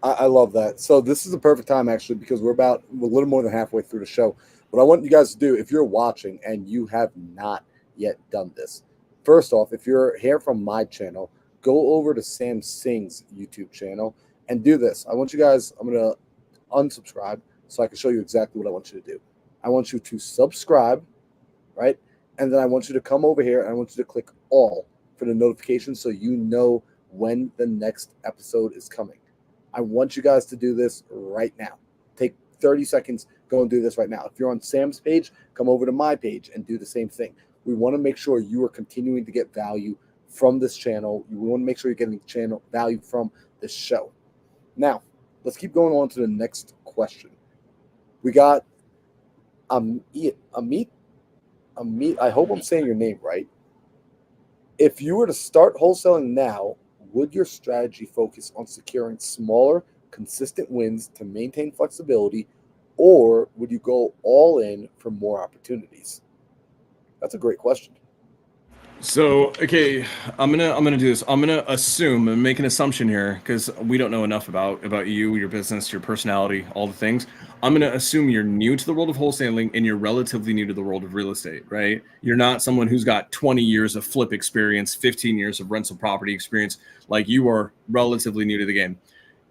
Speaker 1: I love that. So this is the perfect time actually, because we're a little more than halfway through the show. What I want you guys to do, if you're watching and you have not yet done this, first off, if you're here from my channel, go over to Sam Sing's YouTube channel and do this. I'm going to unsubscribe so I can show you exactly what I want you to do. I want you to subscribe, right? And then I want you to come over here and I want you to click all for the notifications so you know when the next episode is coming. I want you guys to do this right now. Take 30 seconds, go and do this right now. If you're on Sam's page, come over to my page and do the same thing. We want to make sure you are continuing to get value from this channel. We want to make sure you're getting channel value from this show. Now, let's keep going on to the next question. We got Amit. I hope I'm saying your name right. If you were to start wholesaling now, would your strategy focus on securing smaller, consistent wins to maintain flexibility, or would you go all in for more opportunities? That's a great question.
Speaker 2: So, okay, I'm gonna do this. I'm gonna assume and make an assumption here because we don't know enough about you, your business, your personality, all the things. I'm gonna assume you're new to the world of wholesaling and you're relatively new to the world of real estate, right? You're not someone who's got 20 years of flip experience, 15 years of rental property experience. Like you are relatively new to the game.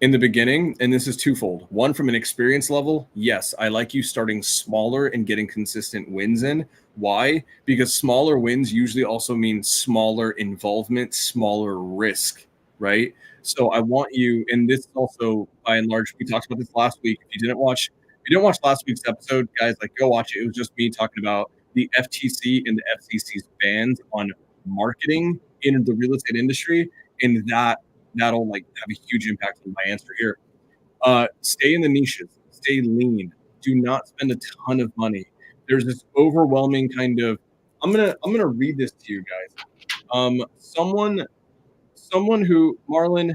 Speaker 2: In the beginning, and this is twofold. One, from an experience level, yes, I like you starting smaller and getting consistent wins in. Why? Because smaller wins usually also mean smaller involvement, smaller risk, right? So I want you, and this also by and large, we talked about this last week. If you didn't watch last week's episode, guys, like go watch it. It was just me talking about the FTC and the FCC's bans on marketing in the real estate industry, and that'll like have a huge impact on my answer here. Stay in the niches, stay lean, do not spend a ton of money. There's this overwhelming kind of, I'm gonna read this to you guys. Someone who, Marlon,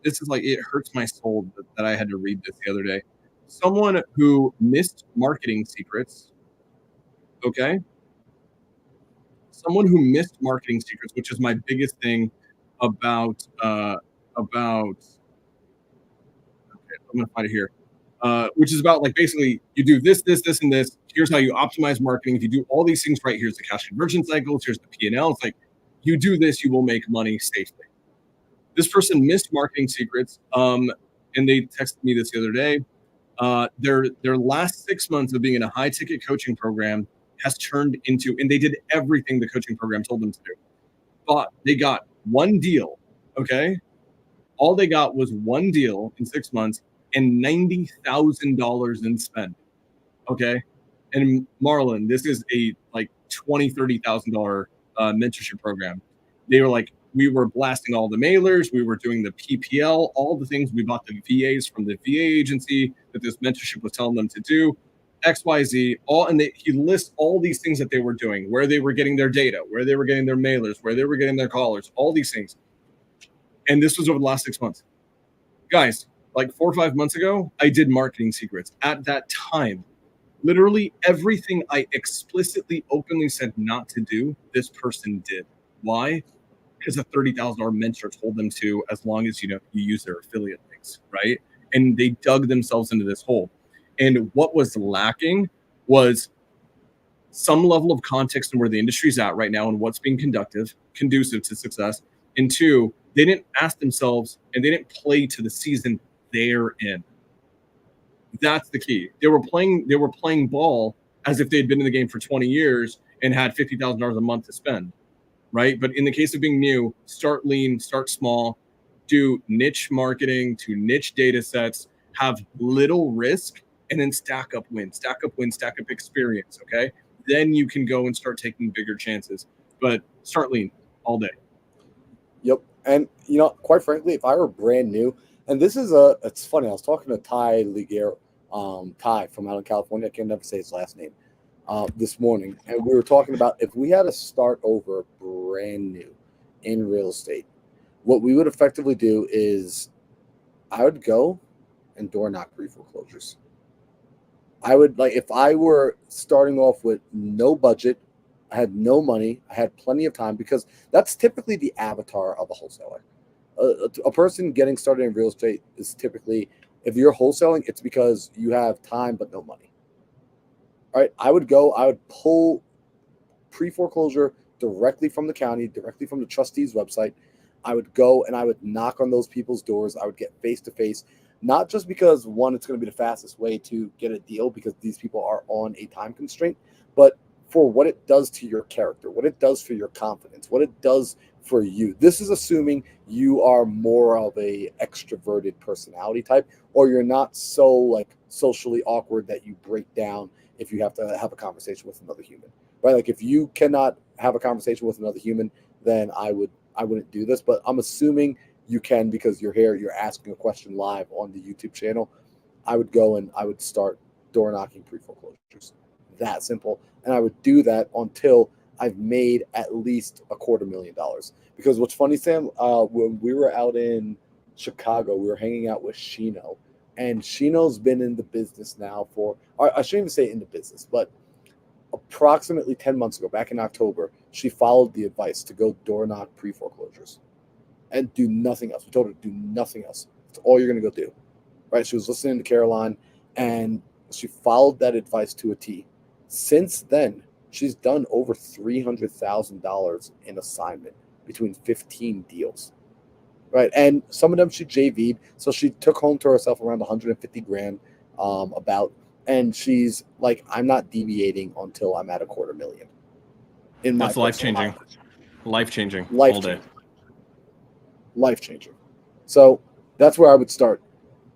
Speaker 2: this is like, it hurts my soul that I had to read this the other day. Someone who missed marketing secrets, okay? Someone who missed marketing secrets, which is my biggest thing about okay, I'm gonna find it here. Which is about like basically you do this, and this. Here's how you optimize marketing. If you do all these things right, here's the cash conversion cycles. Here's the P&L. It's like you do this, you will make money safely. This person missed marketing secrets, and they texted me this the other day. Their last 6 months of being in a high ticket coaching program has turned into, and they did everything the coaching program told them to do, but they got one deal. Okay, all they got was one deal in 6 months and $90,000 in spend. Okay. And Marlon, this is a like $20,000-$30,000 mentorship program. They were like, we were blasting all the mailers, we were doing the PPL, all the things. We bought the VAs from the VA agency that this mentorship was telling them to do, XYZ, all, and he lists all these things that they were doing, where they were getting their data, where they were getting their mailers, where they were getting their callers, all these things. And this was over the last 6 months. Guys, like 4 or 5 months ago, I did marketing secrets. At that time, literally everything I explicitly, openly said not to do, this person did. Why? Because a $30,000 mentor told them to, as long as you use their affiliate links, right? And they dug themselves into this hole. And what was lacking was some level of context on where the industry's at right now and what's being conducive to success. And two, they didn't ask themselves and they didn't play to the season they're in. That's the key. They were playing ball as if they'd been in the game for 20 years and had $50,000 a month to spend, right? But in the case of being new, start lean, start small, do niche marketing to niche data sets, have little risk, and then stack up wins, stack up experience, okay? Then you can go and start taking bigger chances. But start lean all day.
Speaker 1: Yep. And quite frankly, if I were brand new, and it's funny. I was talking to Ty Ligero, Ty from out in California. I can never say his last name. This morning, and we were talking about if we had to start over brand new in real estate, what we would effectively do is I would go and door knock pre foreclosures. I would like if I were starting off with no budget, I had no money, I had plenty of time because that's typically the avatar of a wholesaler. A person getting started in real estate is typically, if you're wholesaling, it's because you have time but no money. All right, I would pull pre foreclosure directly from the county, directly from the trustee's website. I would go and I would knock on those people's doors. I would get face to face, not just because one, it's going to be the fastest way to get a deal because these people are on a time constraint, but for what it does to your character, what it does for your confidence, what it does for you. This is assuming you are more of a extroverted personality type, or you're not so like socially awkward that you break down if you have to have a conversation with another human, right? Like if you cannot have a conversation with another human, then I wouldn't do this. But I'm assuming you can because you're here, you're asking a question live on the YouTube channel. I would go and I would start door knocking pre foreclosures. That simple. And I would do that until I've made at least $250,000. Because what's funny, Sam, when we were out in Chicago, we were hanging out with Shino, and Shino's been in the business now for, I shouldn't even say in the business, but approximately 10 months ago, back in October, she followed the advice to go door knock pre foreclosures and do nothing else. We told her to do nothing else. That's all you're going to go do. Right? She was listening to Caroline and she followed that advice to a T. Since then, she's done over $300,000 in assignment between 15 deals. Right. And some of them she JV'd. So she took home to herself around 150 grand about. And she's like, I'm not deviating until I'm at $250,000. In my
Speaker 2: That's life changing. Life changing.
Speaker 1: Life
Speaker 2: All day.
Speaker 1: Life changing. So that's where I would start.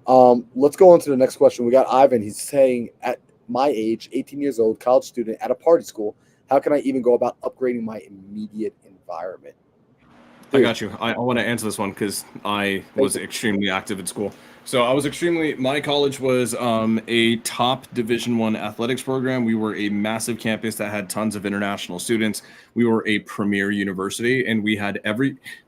Speaker 1: Let's go on to the next question. We got Ivan. He's saying, at my age, 18 years old, college student at a party school, how can I even go about upgrading my immediate environment?
Speaker 2: I got you. I want to answer this one because I was extremely active at school. So I was my college was a top Division I athletics program. We were a massive campus that had tons of international students. We were a premier university, and we had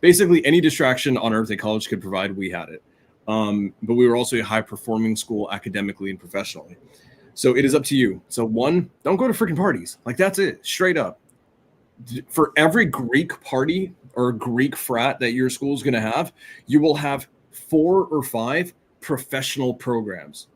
Speaker 2: basically any distraction on earth a college could provide, we had it. But we were also a high performing school academically and professionally. So it is up to you. So one, don't go to freaking parties. Like that's it, straight up. For every Greek party or Greek frat that your school is going to have, you will have 4 or 5 professional programs.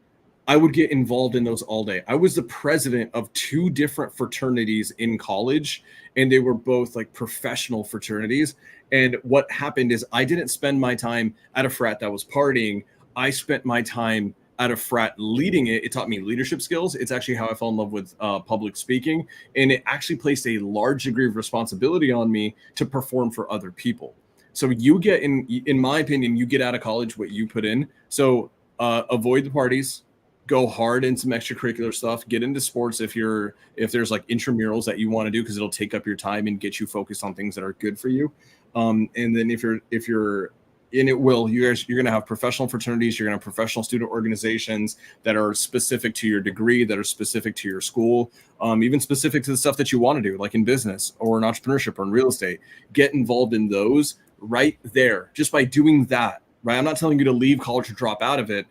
Speaker 2: I would get involved in those all day. I was the president of 2 different fraternities in college, and they were both like professional fraternities. And what happened is I didn't spend my time at a frat that was partying. I spent my time at a frat leading it. It taught me leadership skills. It's actually how I fell in love with public speaking. And it actually placed a large degree of responsibility on me to perform for other people. So you get in my opinion, you get out of college what you put in. So avoid the parties, go hard in some extracurricular stuff, get into sports if there's like intramurals that you want to do, because it'll take up your time and get you focused on things that are good for you. And then if you're and you're going to have professional fraternities, you're going to have professional student organizations that are specific to your degree, that are specific to your school, even specific to the stuff that you want to do, like in business or in entrepreneurship or in real estate. Get involved in those right there, just by doing that, right? I'm not telling you to leave college or drop out of it.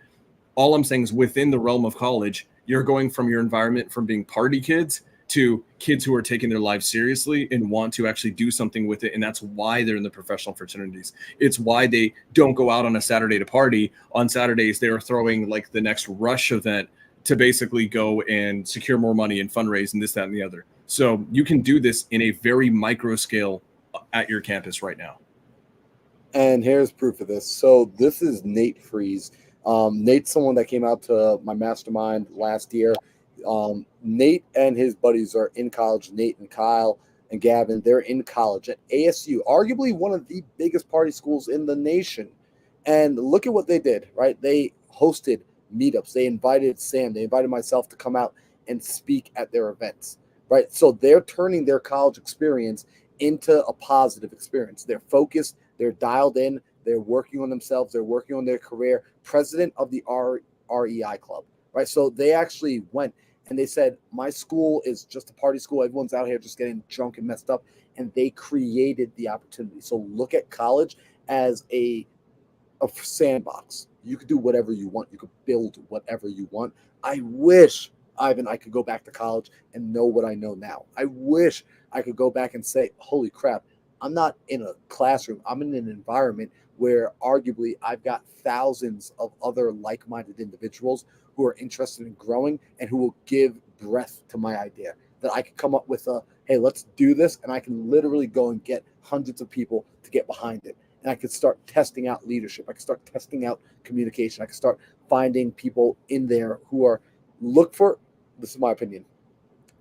Speaker 2: All I'm saying is within the realm of college, you're going from your environment from being party kids to kids who are taking their lives seriously and want to actually do something with it. And that's why they're in the professional fraternities. It's why they don't go out on a Saturday to party. On Saturdays, they're throwing like the next Rush event to basically go and secure more money and fundraise and this, that, and the other. So you can do this in a very micro scale at your campus right now.
Speaker 1: And here's proof of this. So this is Nate Freeze. Nate's someone that came out to my mastermind last year. Nate and his buddies are in college. Nate and Kyle and Gavin, they're in college at ASU, arguably one of the biggest party schools in the nation. And look at what they did, right? They hosted meetups. They invited Sam. They invited myself to come out and speak at their events, right? So they're turning their college experience into a positive experience. They're focused. They're dialed in. They're working on themselves. They're working on their career. President of the REI club, right? So they actually went and they said, my school is just a party school. Everyone's out here just getting drunk and messed up. And they created the opportunity. So look at college as a sandbox. You could do whatever you want. You could build whatever you want. I wish, Ivan, I could go back to college and know what I know now. I wish I could go back and say, holy crap, I'm not in a classroom. I'm in an environment where arguably I've got thousands of other like-minded individuals who are interested in growing and who will give breath to my idea. That I could come up with hey, let's do this. And I can literally go and get hundreds of people to get behind it. And I could start testing out leadership. I could start testing out communication. I could start finding people in there who are, this is my opinion,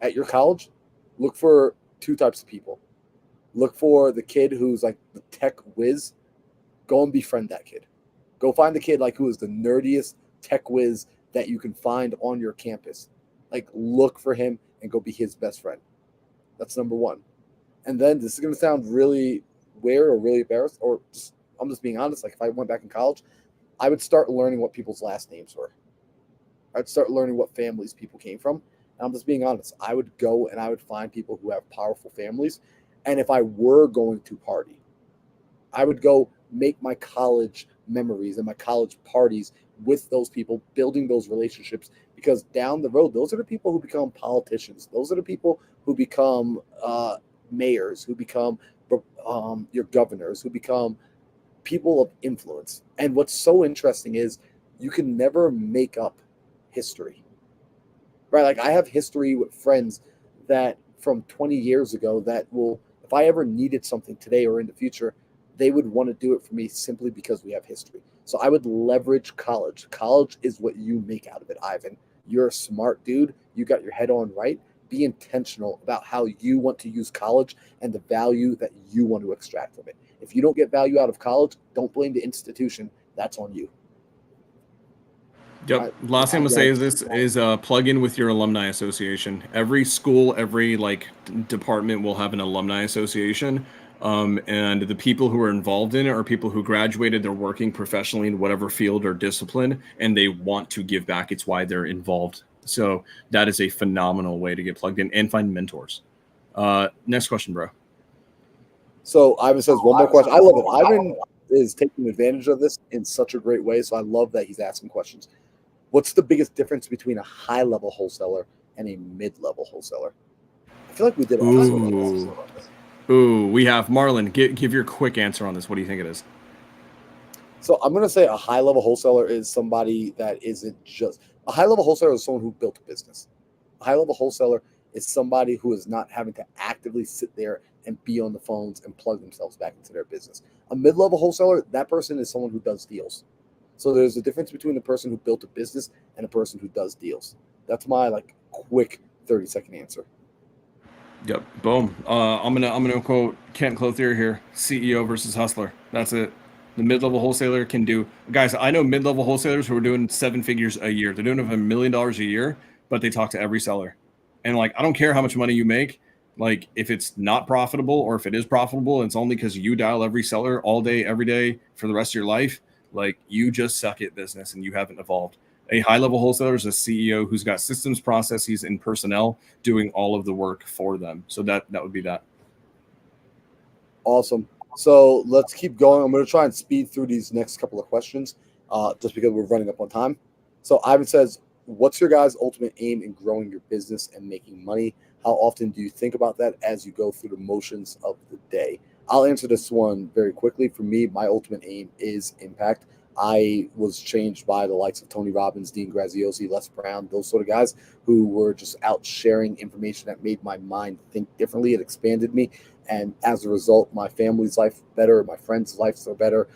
Speaker 1: at your college, look for two types of people. Look for the kid who's like the tech whiz. Go and befriend that kid. Go find the kid like who is the nerdiest tech whiz that you can find on your campus. Like look for him and go be his best friend. That's number one. And then this is going to sound really weird or really embarrassed, or just, I'm just being honest. Like if I went back in college, I would start learning what people's last names were. I'd start learning what families people came from. And I'm just being honest. I would go and I would find people who have powerful families. And if I were going to party, I would go make my college memories and my college parties with those people, building those relationships, because down the road, those are the people who become politicians. Those are the people who become mayors, who become your governors, who become people of influence. And what's so interesting is you can never make up history, right? Like I have history with friends that from 20 years ago that will, if I ever needed something today or in the future, they would want to do it for me simply because we have history. So I would leverage college. College is what you make out of it, Ivan. You're a smart dude. You got your head on right. Be intentional about how you want to use college and the value that you want to extract from it. If you don't get value out of college, don't blame the institution. That's on you.
Speaker 2: Yep. Last thing I'm gonna say is this is plug in with your alumni association. Every school, every department will have an alumni association. And the people who are involved in it are people who graduated, they're working professionally in whatever field or discipline, and they want to give back. It's why they're involved. So that is a phenomenal way to get plugged in and find mentors. Next question, bro.
Speaker 1: So Ivan says one more question. I love it. Ivan is taking advantage of this in such a great way. So I love that he's asking questions. What's the biggest difference between a high-level wholesaler and a mid-level wholesaler? I feel like we did
Speaker 2: Ooh. Ooh, we have Marlon. Give your quick answer on this. What do you think it is?
Speaker 1: So I'm going to say a high-level wholesaler is somebody that isn't just a high-level wholesaler is someone who built a business. A high-level wholesaler is somebody who is not having to actively sit there and be on the phones and plug themselves back into their business. A mid-level wholesaler, that person is someone who does deals. So there's a difference between the person who built a business and a person who does deals. That's my quick 30-second answer.
Speaker 2: Yep. Boom. I'm gonna quote Kent Clothier here: CEO versus hustler. That's it. The mid-level wholesaler can do. Guys, I know mid-level wholesalers who are doing 7 figures a year. They're doing $1 million a year, but they talk to every seller. And I don't care how much money you make. If it's not profitable or if it is profitable, it's only because you dial every seller all day, every day for the rest of your life. You just suck at business and you haven't evolved. A high-level wholesaler is a CEO who's got systems, processes, and personnel doing all of the work for them. So that would be that.
Speaker 1: Awesome. So let's keep going. I'm going to try and speed through these next couple of questions just because we're running up on time. So Ivan says, what's your guys' ultimate aim in growing your business and making money? How often do you think about that as you go through the motions of the day? I'll answer this one very quickly. For me, my ultimate aim is impact. I was changed by the likes of Tony Robbins, Dean Graziosi, Les Brown, those sort of guys who were just out sharing information that made my mind think differently. It expanded me. And as a result, my family's life better, my friends' lives are better.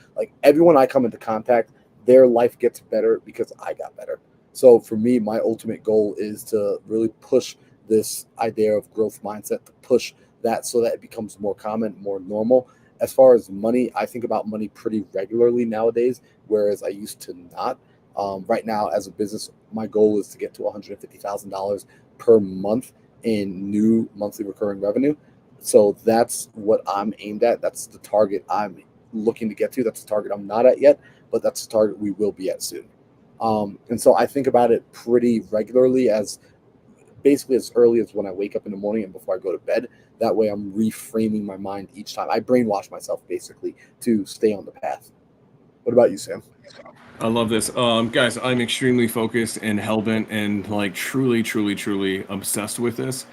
Speaker 1: Everyone I come into contact, their life gets better because I got better. So for me, my ultimate goal is to really push this idea of growth mindset, to push that so that it becomes more common, more normal. As far as money, I think about money pretty regularly nowadays, whereas I used to not. Right now, as a business, my goal is to get to $150,000 per month in new monthly recurring revenue. So that's what I'm aimed at. That's the target I'm looking to get to. That's a target I'm not at yet, but that's a target we will be at soon. And so I think about it pretty regularly, as basically as early as when I wake up in the morning and before I go to bed. That way I'm reframing my mind each time. I brainwash myself basically to stay on the path. What about you, Sam?
Speaker 2: I love this. Guys, I'm extremely focused and hellbent and like truly obsessed with this.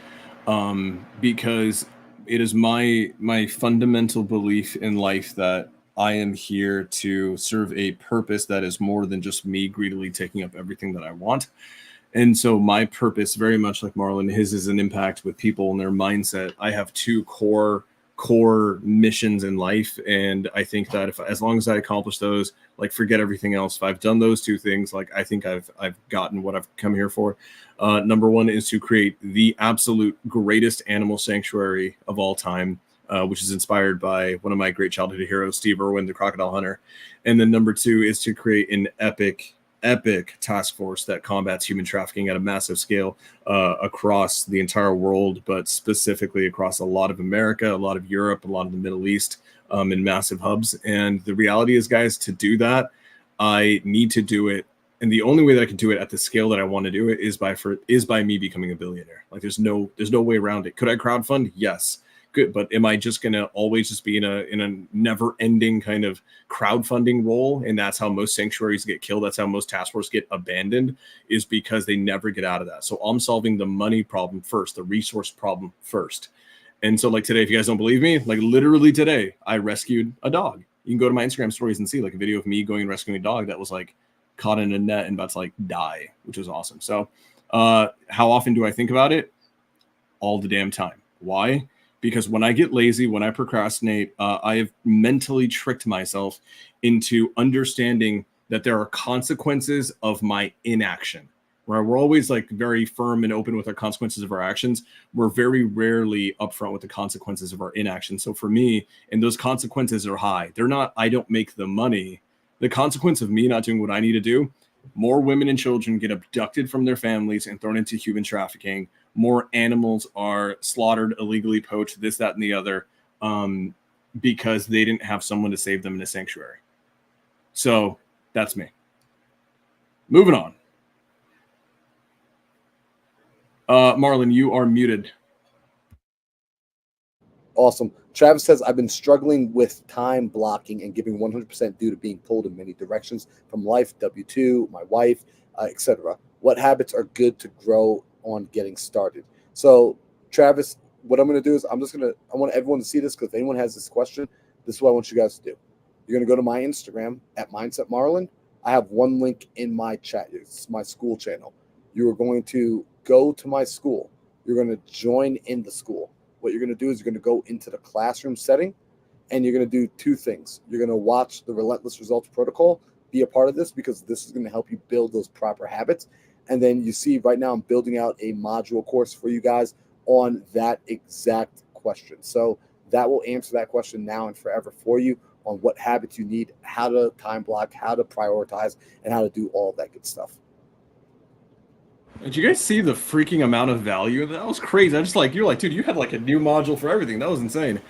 Speaker 2: Because it is my fundamental belief in life that I am here to serve a purpose that is more than just me greedily taking up everything that I want. And so my purpose, very much like Marlon, his is an impact with people and their mindset. I have two core missions in life, and I think that if as long as I accomplish those, like forget everything else. If I've done those two things, like I think I've gotten what I've come here for. Number one is to create the absolute greatest animal sanctuary of all time, which is inspired by one of my great childhood heroes, Steve Irwin, the crocodile hunter. And then number two is to create an epic task force that combats human trafficking at a massive scale across the entire world, but specifically across a lot of America, a lot of Europe, a lot of the Middle East, in massive hubs. And the reality is, guys, to do that, I need to do it. And the only way that I can do it at the scale that I want to do it is by me becoming a billionaire. Like there's no way around it. Could I crowdfund? Yes. Good, but am I just going to always just be in a never-ending kind of crowdfunding role? And that's how most sanctuaries get killed. That's how most task forces get abandoned, is because they never get out of that. So I'm solving the money problem first, the resource problem first. And so like today, if you guys don't believe me, like literally today, I rescued a dog. You can go to my Instagram stories and see like a video of me going and rescuing a dog that was like caught in a net and about to like die, which was awesome. So how often do I think about it? All the damn time. Why? Because when I get lazy, when I procrastinate, I have mentally tricked myself into understanding that there are consequences of my inaction. Where we're always like very firm and open with our consequences of our actions, we're very rarely upfront with the consequences of our inaction. So for me, and those consequences are high. They're not, I don't make the money. The consequence of me not doing what I need to do, more women and children get abducted from their families and thrown into human trafficking. More animals are slaughtered, illegally poached, this, that, and the other, because they didn't have someone to save them in a sanctuary. So that's me. Moving on. Marlon, you are muted.
Speaker 1: Awesome. Travis says, I've been struggling with time blocking and giving 100% due to being pulled in many directions from life, W-2, my wife, etc. What habits are good to grow on getting started? So, Travis, what I'm going to do is I want everyone to see this, because if anyone has this question, this is what I want you guys to do. You're going to go to my Instagram at Mindset Marlon. I have one link in my chat. It's my school channel. You are going to go to my school. You're going to join in the school. What you're going to do is you're going to go into the classroom setting, and you're going to do two things. You're going to watch the Relentless Results Protocol, be a part of this, because this is going to help you build those proper habits. And then you see right now I'm building out a module course for you guys on that exact question. So that will answer that question now and forever for you on what habits you need, how to time block, how to prioritize, and how to do all that good stuff.
Speaker 2: Did you guys see the freaking amount of value? That was crazy. I just like, you're like, dude, you had like a new module for everything. That was insane.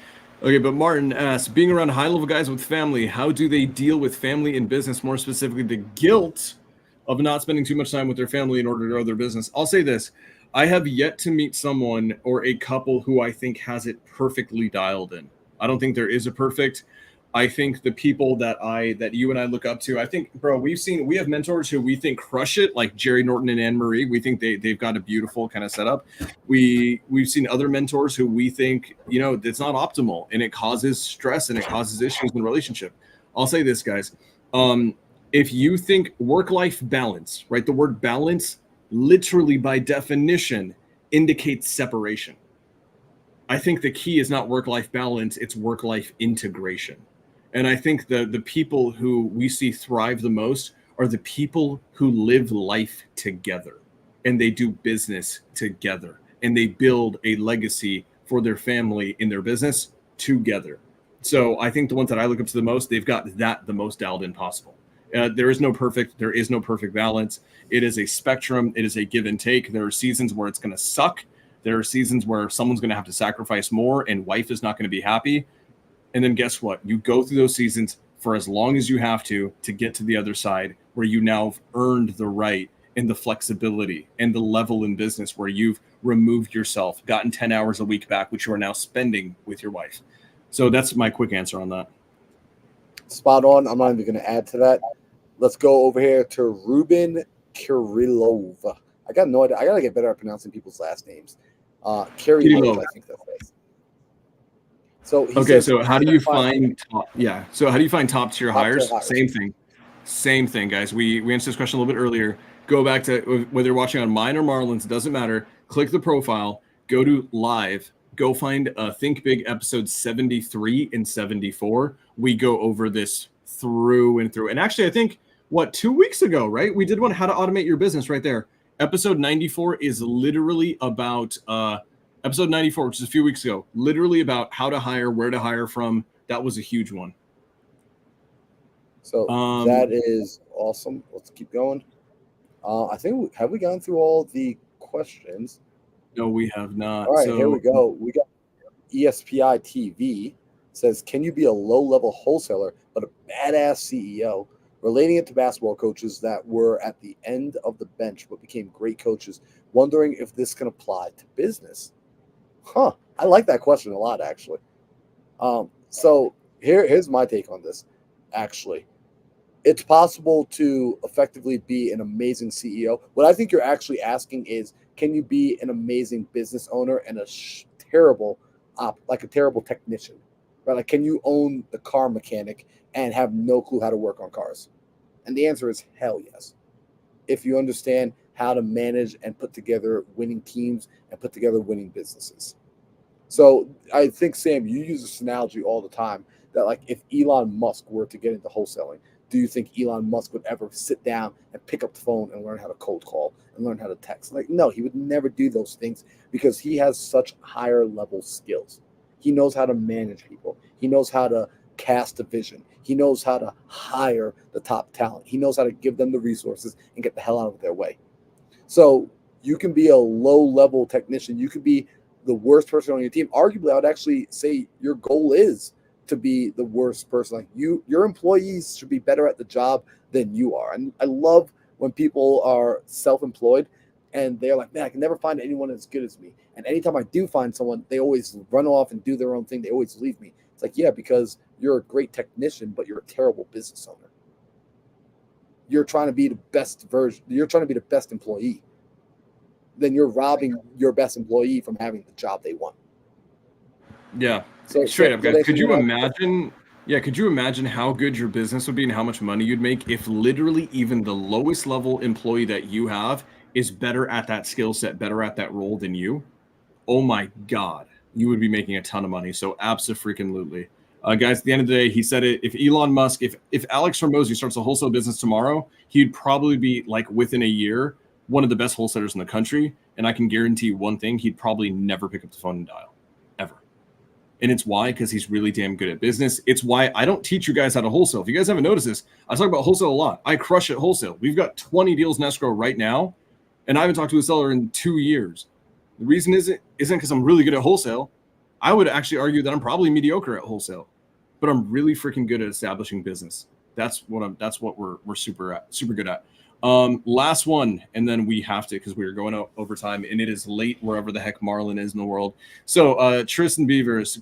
Speaker 2: Okay, but Martin asks, being around high-level guys with family, how do they deal with family and business, more specifically the guilt of not spending too much time with their family in order to grow their business? I'll say this. I have yet to meet someone or a couple who I think has it perfectly dialed in. I don't think there is a perfect. I think the people that you and I look up to, I think, bro, we have mentors who we think crush it, like Jerry Norton and Anne Marie. We think they've got a beautiful kind of setup. We've seen other mentors who we think, it's not optimal, and it causes stress and it causes issues in the relationship. I'll say this, guys. If you think work-life balance, right? The word balance literally by definition indicates separation. I think the key is not work-life balance, it's work-life integration. And I think the people who we see thrive the most are the people who live life together, and they do business together, and they build a legacy for their family in their business together. So I think the ones that I look up to the most, they've got that the most dialed in possible. There is no perfect balance. It is a spectrum. It is a give and take. There are seasons where it's going to suck. There are seasons where someone's going to have to sacrifice more and wife is not going to be happy. And then guess what? You go through those seasons for as long as you have to get to the other side, where you now have earned the right and the flexibility and the level in business where you've removed yourself, gotten 10 hours a week back, which you are now spending with your wife. So that's my quick answer on that.
Speaker 1: Spot on. I'm not even going to add to that. Let's go over here to Ruben Kirillov. I got no idea. I got to get better at pronouncing people's last names. Kirillov, I think that's right. So
Speaker 2: so how do you find top tier hires? Same thing, guys. We answered this question a little bit earlier. Go back to whether you're watching on mine or Marlon's, it doesn't matter. Click the profile, go to live, go find Think Big episode 73 and 74. We go over this through and through. And actually, I think 2 weeks ago, right? We did one, how to automate your business, right there. Episode 94 is literally about episode 94, which is a few weeks ago, literally about how to hire, where to hire from. That was a huge one.
Speaker 1: So that is awesome. Let's keep going. I think have we gone through all the questions?
Speaker 2: No, we have not.
Speaker 1: All right, here we go. We got ESPI TV says, can you be a low-level wholesaler but a badass CEO? Relating it to basketball coaches that were at the end of the bench but became great coaches, wondering if this can apply to business. I like that question a lot, actually. So here's my take on this, actually. It's possible to effectively be an amazing CEO. What I think you're actually asking is, can you be an amazing business owner and a terrible technician, right? Like, can you own the car mechanic and have no clue how to work on cars? And the answer is hell yes. If you understand how to manage and put together winning teams and put together winning businesses. So I think, Sam, you use this analogy all the time that, like, if Elon Musk were to get into wholesaling, do you think Elon Musk would ever sit down and pick up the phone and learn how to cold call and learn how to text? Like, no, he would never do those things because he has such higher level skills. He knows how to manage people. He knows how to cast a vision. He knows how to hire the top talent. He knows how to give them the resources and get the hell out of their way. So you can be a low-level technician. You could be the worst person on your team. Arguably, I would actually say your goal is to be the worst person. Like, your employees should be better at the job than you are. And I love when people are self-employed and they're like, man, I can never find anyone as good as me. And anytime I do find someone, they always run off and do their own thing. They always leave me. It's like, yeah, because you're a great technician, but you're a terrible business owner. You're trying to be the best version. You're trying to be the best employee. Then you're robbing your best employee from having the job they want.
Speaker 2: Yeah. So straight up, guys. Could you imagine? Yeah, could you imagine how good your business would be and how much money you'd make if literally even the lowest level employee that you have is better at that skill set, better at that role than you? Oh my God, you would be making a ton of money. So abso-freaking-lutely. Guys, at the end of the day, he said it. If Elon Musk, if Alex Hormozi starts a wholesale business tomorrow, he'd probably be, like, within a year, one of the best wholesalers in the country. And I can guarantee you one thing, he'd probably never pick up the phone and dial, ever. And it's why? Because he's really damn good at business. It's why I don't teach you guys how to wholesale. If you guys haven't noticed this, I talk about wholesale a lot. I crush at wholesale. We've got 20 deals in escrow right now, and I haven't talked to a seller in 2 years. The reason isn't because I'm really good at wholesale. I would actually argue that I'm probably mediocre at wholesale, but I'm really freaking good at establishing business. That's what we're super good at. Last one, and then we have to, because we're going over time, and it is late wherever the heck Marlon is in the world. So Tristan Beavers,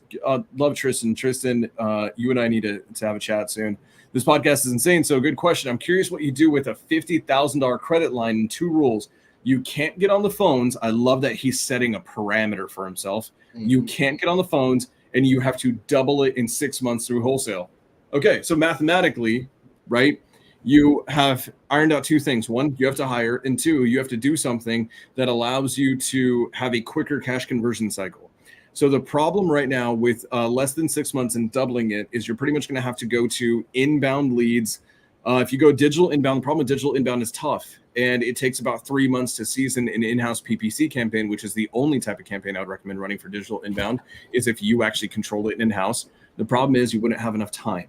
Speaker 2: love Tristan. Tristan, you and I need to have a chat soon. This podcast is insane. So good question. I'm curious what you do with a $50,000 credit line and 2 rules. You can't get on the phones. I love that he's setting a parameter for himself. Mm-hmm. You can't get on the phones, and you have to double it in 6 months through wholesale. Okay, so mathematically, right, you have ironed out 2 things. 1, you have to hire, and 2, you have to do something that allows you to have a quicker cash conversion cycle. So the problem right now with less than 6 months and doubling it is you're pretty much going to have to go to inbound leads. If you go digital inbound, the problem with digital inbound is tough, and it takes about 3 months to season an in-house PPC campaign, which is the only type of campaign I would recommend running for digital inbound, is if you actually control it in-house. The problem is you wouldn't have enough time.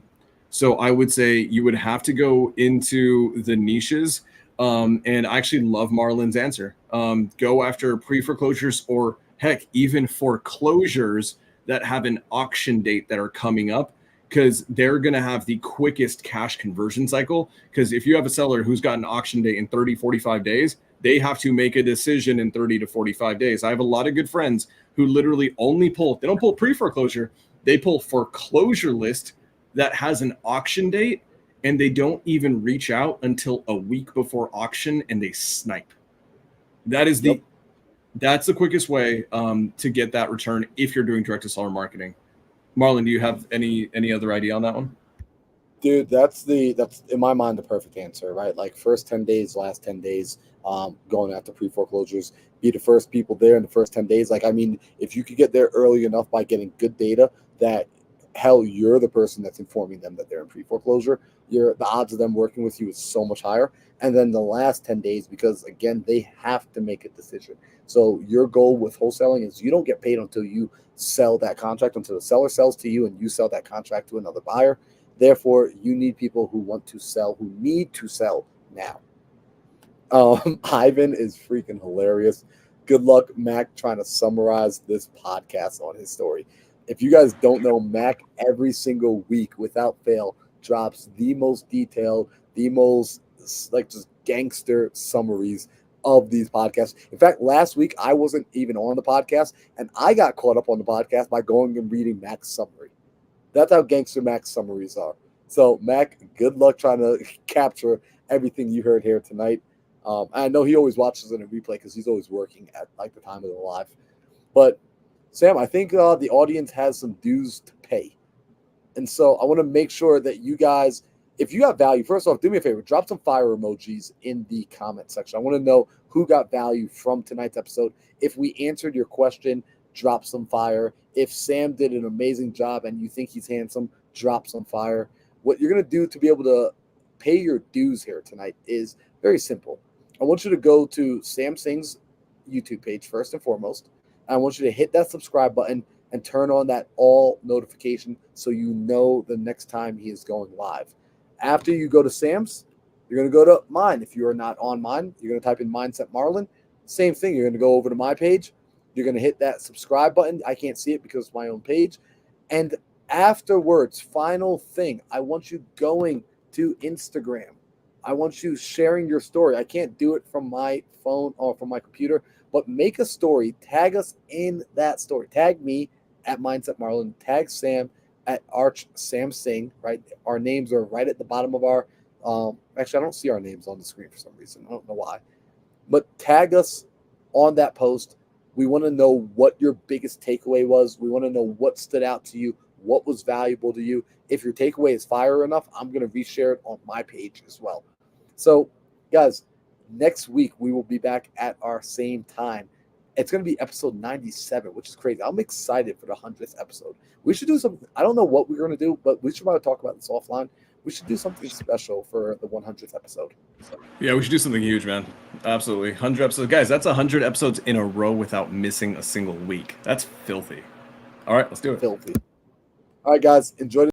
Speaker 2: So I would say you would have to go into the niches. And I actually love Marlon's answer. Go after pre-foreclosures, or heck, even foreclosures that have an auction date that are coming up, because they're going to have the quickest cash conversion cycle. Because if you have a seller who's got an auction date in 30, 45 days, they have to make a decision in 30 to 45 days. I have a lot of good friends who literally only pull, they don't pull pre-foreclosure, they pull foreclosure list that has an auction date, and they don't even reach out until a week before auction, and they snipe. That is that's the quickest way to get that return if you're doing direct to seller marketing. Marlon, do you have any other idea on that one?
Speaker 1: Dude, that's in my mind the perfect answer, right? Like first 10 days, last 10 days, going after pre-foreclosures, be the first people there in the first 10 days. Like, I mean, if you could get there early enough by getting good data that hell, you're the person that's informing them that they're in pre-foreclosure, the odds of them working with you is so much higher. And then the last 10 days, because again, they have to make a decision. So your goal with wholesaling is you don't get paid until you sell that contract, until the seller sells to you and you sell that contract to another buyer. Therefore, you need people who want to sell, who need to sell now. Ivan is freaking hilarious. Good luck, Mac, trying to summarize this podcast on his story. If you guys don't know, Mac every single week without fail drops the most detailed, the most like just gangster summaries of these podcasts. In fact, last week I wasn't even on the podcast, and I got caught up on the podcast by going and reading Mac's summary. That's how gangster Mac's summaries are. So, Mac, good luck trying to capture everything you heard here tonight. I know he always watches it in replay because he's always working at like the time of the live. But Sam, I think the audience has some dues to pay, and so I want to make sure that you guys, if you got value, first off, do me a favor, drop some fire emojis in the comment section. I want to know who got value from tonight's episode. If we answered your question, drop some fire. If Sam did an amazing job and you think he's handsome, drop some fire. What you're going to do to be able to pay your dues here tonight is very simple. I want you to go to Sam Sing's YouTube page first and foremost. I want you to hit that subscribe button and turn on that all notification so you know the next time he is going live. After you go to Sam's, you're going to go to mine. If you are not on mine, you're going to type in Mindset Marlon. Same thing. You're going to go over to my page. You're going to hit that subscribe button. I can't see it because it's my own page. And afterwards, final thing, I want you going to Instagram. I want you sharing your story. I can't do it from my phone or from my computer, but make a story. Tag us in that story. Tag me at Mindset Marlon. Tag Sam at Arch Sam Sing, right? Our names are right at the bottom of our actually, I don't see our names on the screen for some reason. I don't know why. But tag us on that post. We want to know what your biggest takeaway was. We want to know what stood out to you, what was valuable to you. If your takeaway is fire enough, I'm going to reshare it on my page as well. So, guys, next week we will be back at our same time. It's going to be episode 97, which is crazy. I'm excited for the 100th episode. We should do something. I don't know what we're going to do, but we should probably talk about this offline. We should do something special for the 100th episode. So.
Speaker 2: Yeah, we should do something huge, man. Absolutely. 100 episodes. Guys, that's 100 episodes in a row without missing a single week. That's filthy. All right, let's do it.
Speaker 1: Filthy. All right, guys, enjoy